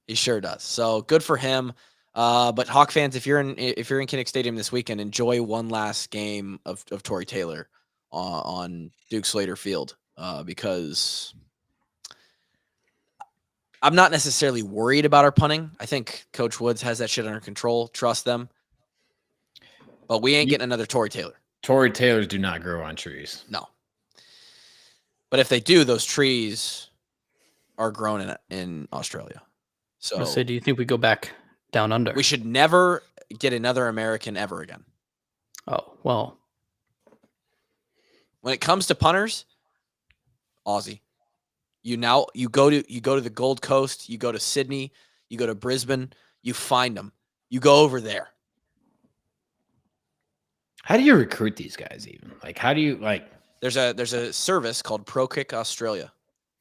He sure does. So good for him. But Hawk fans, if you're in Kinnick Stadium this weekend, enjoy one last game of Tory Taylor on Duke Slater Field because I'm not necessarily worried about our punting. I think Coach Woods has that shit under control. Trust them. But we ain't getting another Tory Taylor. Tory Taylors do not grow on trees. No. But if they do, those trees are grown in Australia. So do you think we go back down under? We should never get another American ever again. Oh, well. When it comes to punters, Aussie. You go to the Gold Coast, you go to Sydney, you go to Brisbane, you find them. You go over there. How do you recruit these guys even? Like, how do you like? There's a service called Pro Kick Australia,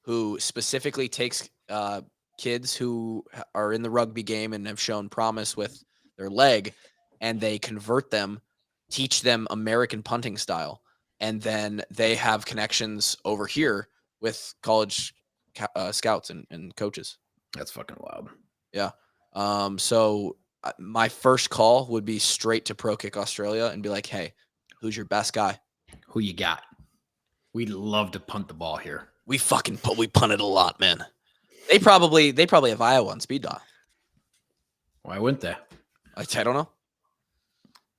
who specifically takes kids who are in the rugby game and have shown promise with their leg, and they convert them, teach them American punting style, and then they have connections over here with college scouts and coaches. That's fucking wild. Yeah. So my first call would be straight to Pro Kick Australia and be like, hey, who's your best guy? Who you got? We'd love to punt the ball here. We punted a lot, man. They probably have Iowa on speed dial. Why wouldn't they? I don't know.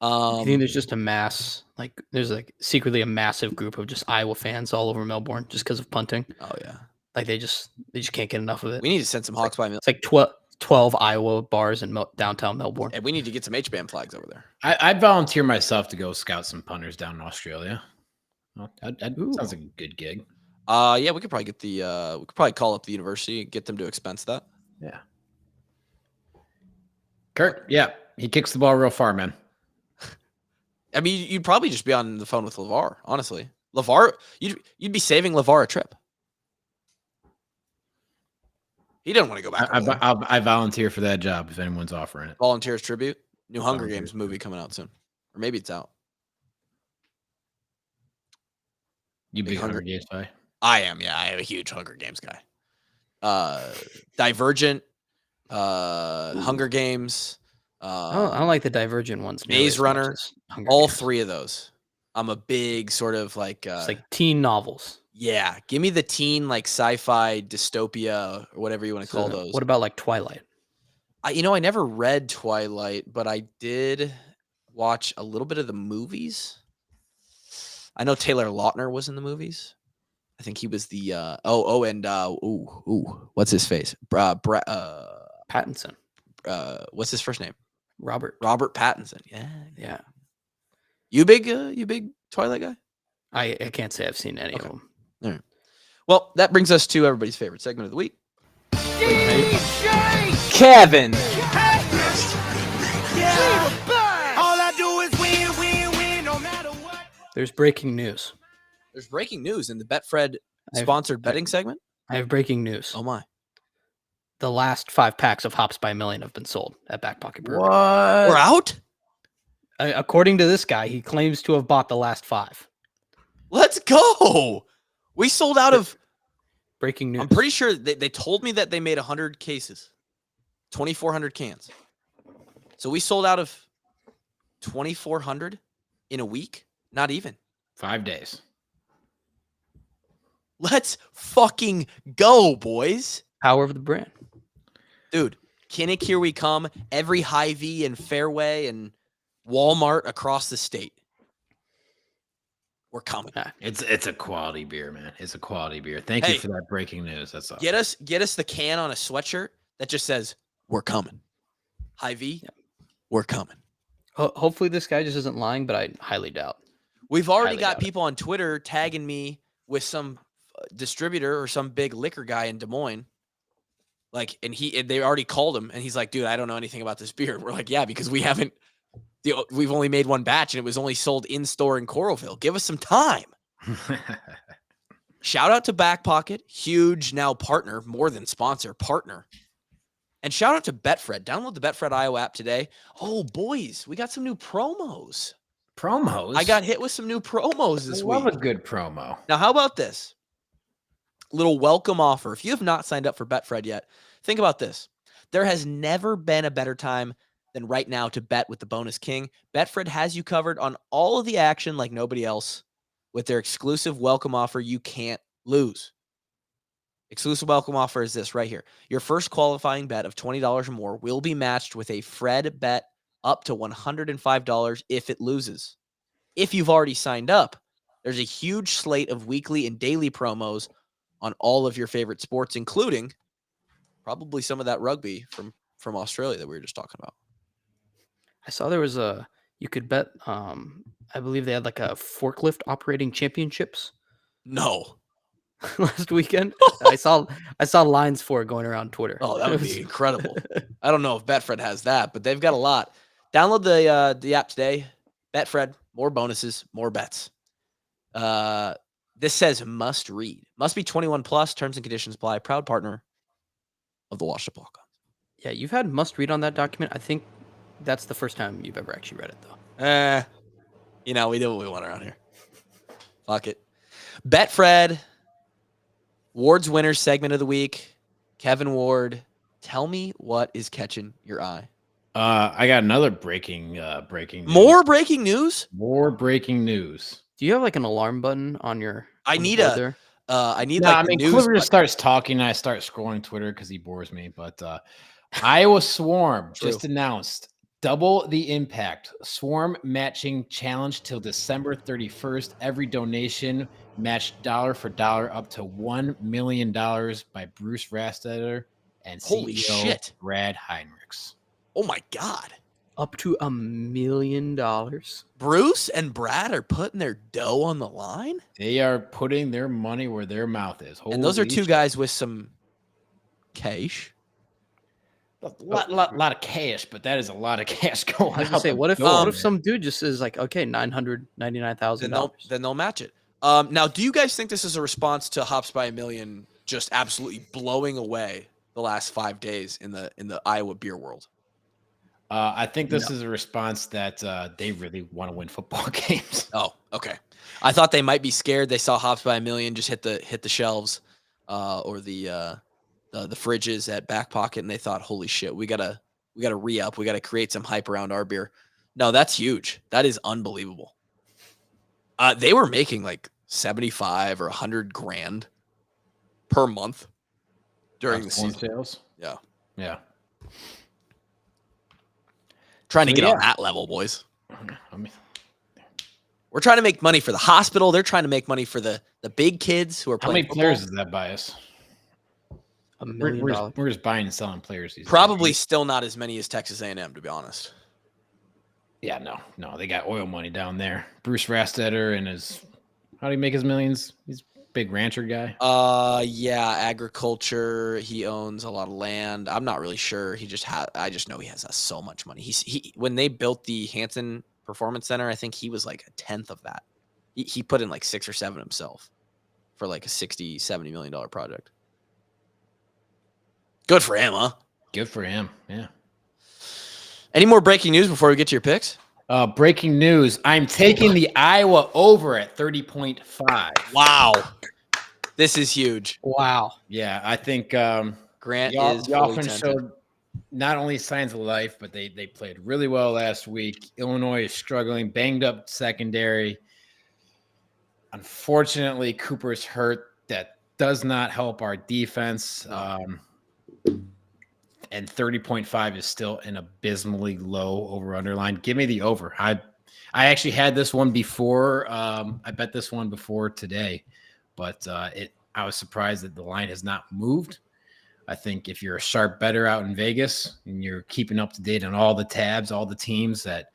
I think there's just a mass, like there's like secretly a massive group of just Iowa fans all over Melbourne just because of punting. Oh yeah. Like they just can't get enough of it. We need to send some Hawks by. It's like 12 Iowa bars in downtown Melbourne. And we need to get some H-band flags over there. I'd volunteer myself to go scout some punters down in Australia. Well, that sounds like a good gig. Yeah, we could probably get we could probably call up the university and get them to expense that. Yeah. Kurt, yeah, he kicks the ball real far, man. I mean, you'd probably just be on the phone with LeVar, honestly. LeVar, you'd be saving LeVar a trip. He doesn't want to go back. I volunteer for that job if anyone's offering it. Volunteers tribute. New Hunger Games movie coming out soon. Or maybe it's out. You big Hunger Games guy? I am, yeah. I am a huge Hunger Games guy. Divergent, Hunger Games. I don't like the Divergent ones. Maze Runner. All three of those. I'm a big sort of like it's like teen novels. Yeah, give me the teen like sci-fi dystopia or whatever you want to call those. What about like Twilight? I never read Twilight, but I did watch a little bit of the movies. I know Taylor Lautner was in the movies. I think he was the what's his face? Pattinson. What's his first name? Robert Pattinson. Yeah. Yeah. You big Twilight guy? I can't say I've seen any of them. All right. Well, that brings us to everybody's favorite segment of the week. Kevin. There's breaking news. There's breaking news in the Betfred sponsored betting segment. I have breaking news. Oh my. The last 5 packs of Hops by a Million have been sold at Back Pocket Brewery. What? We're out? According to this guy, he claims to have bought the last 5. Let's go. We sold out of breaking news. I'm pretty sure they told me that they made 100 cases, 2,400 cans. So we sold out of 2,400 in a week? Not even. 5 days. Let's fucking go, boys. Power of the brand. Dude, Kinnick, here we come. Every Hy-Vee and Fairway and Walmart across the state. We're coming. It's a quality beer, man. It's a quality beer. Thank you for that breaking news. That's awesome. Get us the can on a sweatshirt that just says, we're coming. Hy-Vee, we're coming. Hopefully this guy just isn't lying, but I highly doubt. We've already got people on Twitter tagging me with some distributor or some big liquor guy in Des Moines. Like, and they already called him and he's like, dude, I don't know anything about this beer. We're like, yeah, because we've only made one batch and it was only sold in store in Coralville. Give us some time. Shout out to Back Pocket, huge now partner, more than sponsor, partner. And shout out to Betfred. Download the Betfred Iowa app today. Oh, boys, we got some new promos. Promos? I got hit with some new promos this week. I love a good promo. Now, how about this? Little welcome offer. If you have not signed up for Betfred yet, think about this. There has never been a better time than right now to bet with the Bonus King. Betfred has you covered on all of the action like nobody else with their exclusive welcome offer you can't lose. Exclusive welcome offer is this right here. Your first qualifying bet of $20 or more will be matched with a Fred bet up to $105 if it loses. If you've already signed up, there's a huge slate of weekly and daily promos on all of your favorite sports, including probably some of that rugby from Australia that we were just talking about. I saw there was you could bet, I believe they had like a forklift operating championships. No. Last weekend. I saw lines for it going around Twitter. Oh, that would be incredible. I don't know if Betfred has that, but they've got a lot. Download the app today. Betfred, more bonuses, more bets. This says must read. Must be 21 plus. Terms and conditions apply. Proud partner of the Washed Up Walk-On. Yeah, you've had must read on that document. I think that's the first time you've ever actually read it, though. We do what we want around here. Fuck it. Betfred. Ward's winners segment of the week. Kevin Ward. Tell me what is catching your eye. I got another breaking news. More breaking news? More breaking news. Do you have like an alarm button on your? I need a. I need No, like I the mean, news. Clipper just starts talking, and I start scrolling Twitter because he bores me. But Iowa Swarm just announced double the impact Swarm matching challenge till December 31st. Every donation matched dollar for dollar up to $1 million by Bruce Rastetter and Holy CEO shit. Brad Heinrichs. Oh my God. Up to $1 million. Bruce and Brad are putting their dough on the line? They are putting their money where their mouth is. And those are Holy two shit. guys with some cash. A lot of cash, but that is a lot of cash going I was out. gonna say, the what if door, some dude just is like, okay, $999,000? Then they'll match it. Now, do you guys think this is a response to Hops by a Million just absolutely blowing away the last 5 days in the Iowa beer world? I think this is a response that they really want to win football games. Oh, okay. I thought they might be scared. They saw Hops by a Million just hit the shelves or the fridges at Back Pocket, and they thought, holy shit, we gotta re-up. We gotta create some hype around our beer. No, that's huge. That is unbelievable. They were making like 75 or 100 grand per month during the season. Sales. Yeah. Trying to get on that level, boys. I mean, We're trying to make money for the hospital. They're trying to make money for the big kids who are how playing many players is that bias? $1 million. We're just buying and selling players. These Probably days. still not as many as Texas A&M, to be honest. Yeah, no, they got oil money down there. Bruce Rastetter and how do he make his millions? He's a big rancher guy. Yeah, agriculture. He owns a lot of land. I'm not really sure. I just know he has so much money. When they built the Hanson Performance Center, I think he was like a tenth of that. He put in like 6 or 7 himself for like a $60-70 million project. Good for him, huh? Good for him. Yeah. Any more breaking news before we get to your picks? Breaking news. I'm taking the Iowa over at 30.5. Wow. This is huge. Wow. Yeah, I think Grant the is fully offense tempted. showed not only signs of life, but they played really well last week. Illinois is struggling, banged up secondary. Unfortunately, Cooper's hurt. That does not help our defense. And 30.5 is still an abysmally low over-under line. Give me the over. I actually had this one before. I bet this one before today, but I was surprised that the line has not moved. I think if you're a sharp bettor out in Vegas and you're keeping up to date on all the tabs, all the teams, that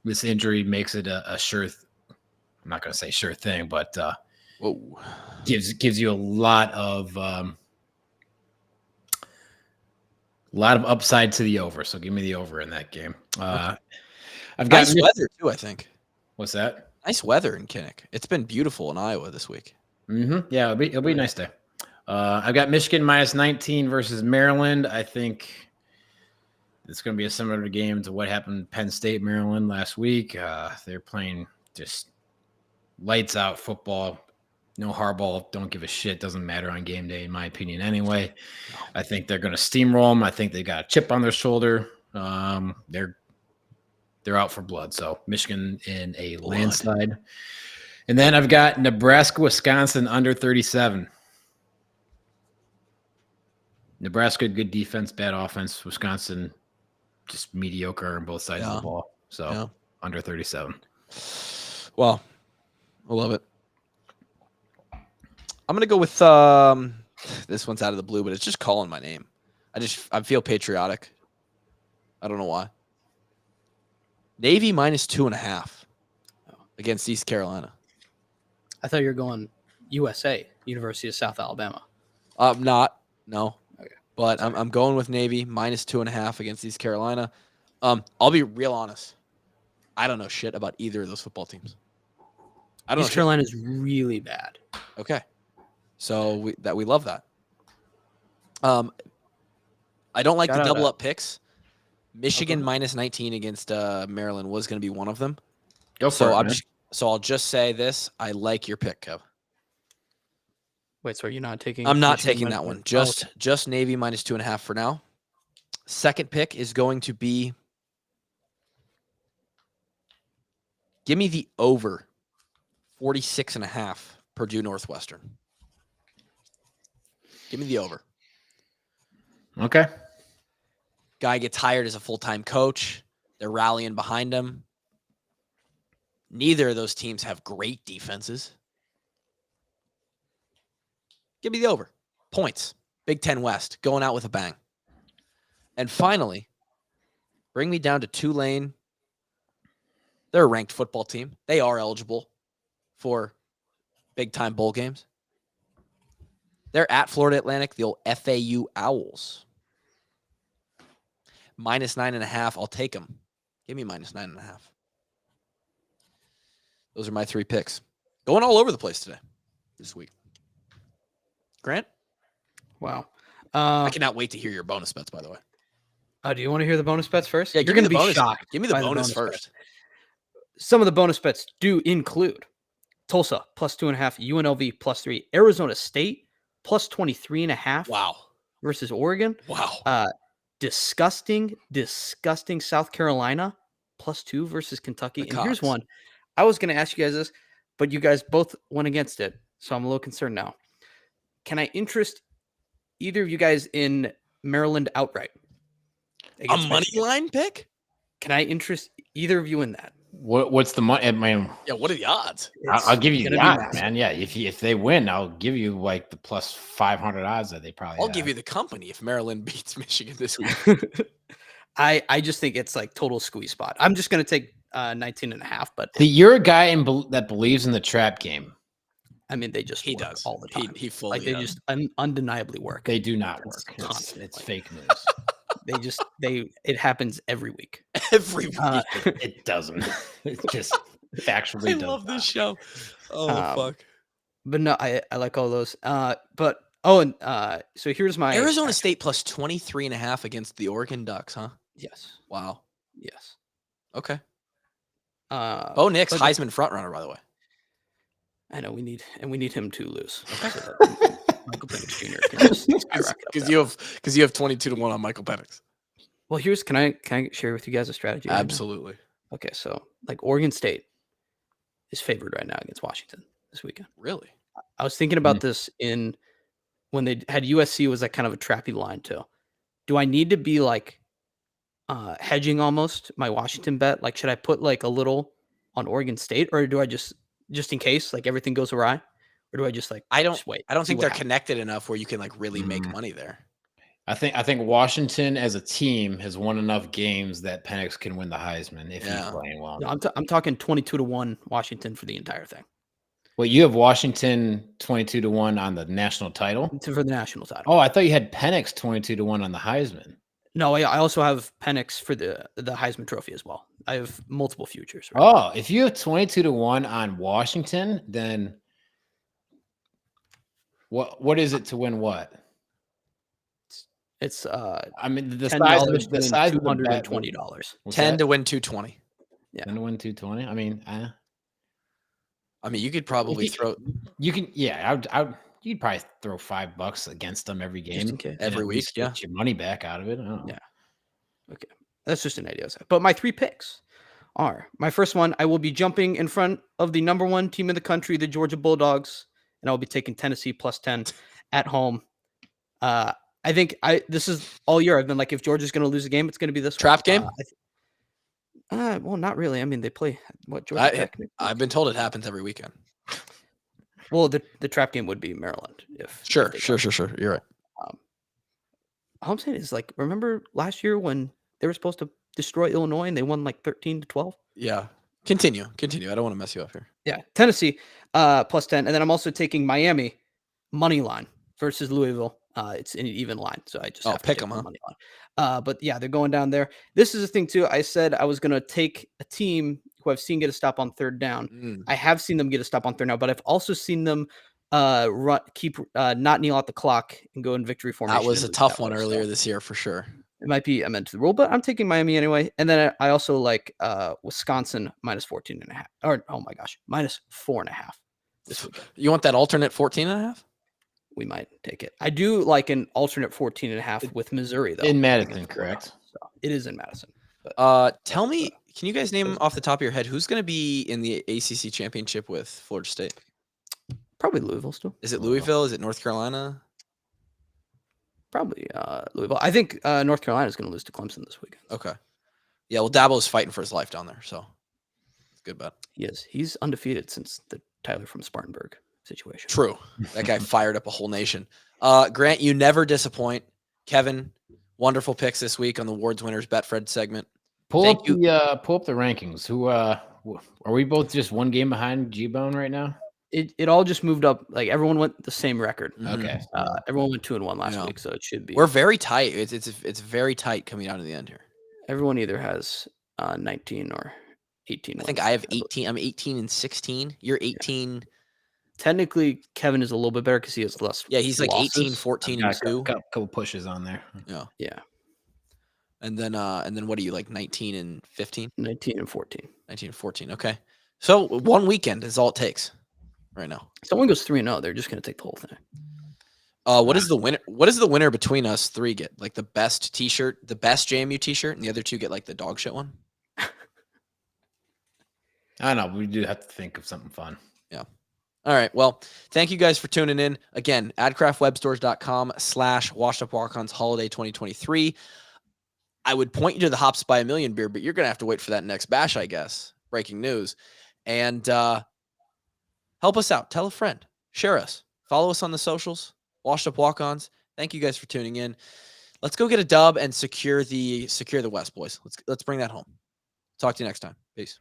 this injury makes it a sure. I'm not going to say sure thing, but gives you a lot of upside to the over. So give me the over in that game. I've got nice weather too, I think. What's that? Nice weather in Kinnick. It's been beautiful in Iowa this week. Mm-hmm. Yeah, it'll be a nice day. I've got Michigan minus 19 versus Maryland. I think it's going to be a similar game to what happened Penn State, Maryland last week. They're playing just lights out football. No hardball. Don't give a shit. Doesn't matter on game day, in my opinion, anyway. I think they're going to steamroll them. I think they got a chip on their shoulder. They're out for blood. So Michigan in a landslide. And then I've got Nebraska, Wisconsin under 37. Nebraska, good defense, bad offense. Wisconsin, just mediocre on both sides of the ball. So under 37. Well, I love it. I'm going to go with this one's out of the blue, but it's just calling my name. I feel patriotic. I don't know why. Navy minus 2.5 against East Carolina. I thought you were going USA, University of South Alabama. No. Okay. But I'm going with Navy minus 2.5 against East Carolina. I'll be real honest. I don't know shit about either of those football teams. I don't East know. Carolina is really bad. Okay. So we love that. I don't like Shout the out double to- up picks. Michigan minus 19 against Maryland was going to be one of them. Go for it, man. I'll just say this. I like your pick, Kev. Wait, so are you not taking? I'm not Michigan taking minus that one. one? Just Navy minus 2.5 for now. Second pick is going to be, give me the over 46.5 Purdue Northwestern. Give me the over. Okay. Guy gets hired as a full-time coach. They're rallying behind him. Neither of those teams have great defenses. Give me the over. Points. Big Ten West. Going out with a bang. And finally, bring me down to Tulane. They're a ranked football team. They are eligible for big-time bowl games. They're at Florida Atlantic, the old FAU Owls. Minus 9.5. I'll take them. Give me minus 9.5. Those are my 3 picks. Going all over the place today, this week. Grant? Wow. I cannot wait to hear your bonus bets, by the way. Do you want to hear the bonus bets first? Yeah, You're going to be bonus. shocked. Give me the by bonus bets. first. Some of the bonus bets do include Tulsa plus 2.5, UNLV plus 3, Arizona State plus 23.5. Wow. Versus Oregon. Wow. Disgusting South Carolina plus 2 versus Kentucky. The And here's Cox. one. I was going to ask you guys this, but you guys both went against it. So I'm a little concerned now. Can I interest either of you guys in Maryland outright? A money line pick? Can I interest either of you in that? What's the money? I mean, Yeah, what are the odds? I'll give you gonna the be odds, massive. man. Yeah, if they win, I'll give you like the plus 500 odds that they probably. I'll give you the company if Maryland beats Michigan this week. I just think it's like total squeeze spot. I'm just going to take 19.5, but See, you're a guy that believes in the trap game. I mean, they just He work does all the time. He fully like they does. just undeniably work. They do not It's work. constant, It's like- fake news. It happens every week. Every week. It doesn't. It just factually I does love not. this show. Oh, fuck. But no, I like all those. So here's my Arizona State plus 23.5 against the Oregon Ducks, huh? Yes. Wow. Yes. Okay. Bo Bo Nix, Heisman frontrunner, by the way. I know we need him to lose. So that Michael Penix Jr. can just skyrocket up that. Because you have 22-1 on Michael Penix. Well, can I share with you guys a strategy? right now? Absolutely. Okay, so like Oregon State is favored right now against Washington this weekend. Really? I was thinking about this when they had USC was like kind of a trappy line too. Do I need to be like hedging almost my Washington bet? Like, should I put like a little on Oregon State, or do I just in case like everything goes awry, or do I just like just wait? I don't see think what they're happens? connected enough where you can like really make money there. I think Washington as a team has won enough games that Penix can win the Heisman if he's playing well. No, I'm talking 22-1 Washington for the entire thing. Well, you have Washington 22-1 on the national title. For the national title. Oh, I thought you had Penix 22-1 on the Heisman. No, I also have Penix for the Heisman Trophy as well. I have multiple futures. Right? Oh, if you have 22-1 on Washington, then what is it to win what? It's I mean the $10 size of the bet. $220. What's 10 that? to win 220. Yeah. 10 to win 220. I mean, I mean, you could probably throw you can. Yeah, you'd probably throw $5 against them every game, Just in case. and Every at week, least get your money back out of it. I don't know. Yeah. Okay. That's just an idea. But my 3 picks are my first one. I will be jumping in front of the number 1 team in the country, the Georgia Bulldogs, and I'll be taking Tennessee plus 10 at home. I think this is all year. I've been like, if Georgia's going to lose a game, it's going to be this trap one. game. Well, not really. I mean, they play what Georgia Tech. I've been told it happens every weekend. Well, the trap game would be Maryland. Sure. You're right. All I'm saying is, like, remember last year when they were supposed to destroy Illinois and they won like 13-12? Yeah. Continue. I don't want to mess you up here. Yeah. Tennessee plus 10. And then I'm also taking Miami money line versus Louisville. It's an even line. So I just have to pick take them, the huh? money line. But yeah, they're going down there. This is the thing too. I said I was going to take a team who I've seen get a stop on third down. Mm. I have seen them get a stop on third down, but I've also seen them not kneel out the clock and go in victory formation. That was and a lose tough that one way, earlier so this year for sure. it might be amended to the rule, but I'm taking Miami anyway. And then I also like Wisconsin minus 14.5. Or oh my gosh, minus 4.5 this weekend. You want that alternate 14.5? We might take it. I do like an alternate 14.5 with Missouri though. In Madison, correct? So it is in Madison. But Tell me, can you guys name off the top of your head who's going to be in the ACC championship with Florida State? probably Louisville still. Is it Louisville? Is it North Carolina? Probably Louisville. I think North Carolina is going to lose to Clemson this weekend. Okay. Yeah, well, Dabo's fighting for his life down there, so it's a good bet. He is. He's undefeated since the Tyler from Spartanburg situation. True. That guy fired up a whole nation. Grant, you never disappoint. Kevin, wonderful picks this week on the Awards Winners Betfred segment. Pull up the rankings. Who are we both just one game behind G-Bone right now? It all just moved up. Like everyone went the same record. Okay. Everyone went 2-1 last week, so it should be. We're very tight. It's very tight coming down to the end here. Everyone either has 19 or 18. I think I have 18. I'm 18 and 16. You're 18. Technically, Kevin is a little bit better because he has less. Yeah, he's like losses. 18, 14, and 2. Got a couple pushes on there. Yeah. And then what are you, like 19 and 15? 19 and 14. 19 and 14. Okay. So one weekend is all it takes right now. If someone goes 3-0, they're just going to take the whole thing. What is the winner? What does the winner between us three get? Like the best T-shirt, the best JMU T-shirt, and the other two get like the dog shit one? I know. We do have to think of something fun. Yeah. All right. Well, thank you guys for tuning in. Again, adcraftwebstores.com/washedupwalk-ons holiday 2023. I would point you to the Hops by a Million beer, but you're going to have to wait for that next bash, I guess. Breaking news. And help us out. Tell a friend. Share us. Follow us on the socials. Washed Up Walk-Ons. Thank you guys for tuning in. Let's go get a dub and secure the West, boys. Let's bring that home. Talk to you next time. Peace.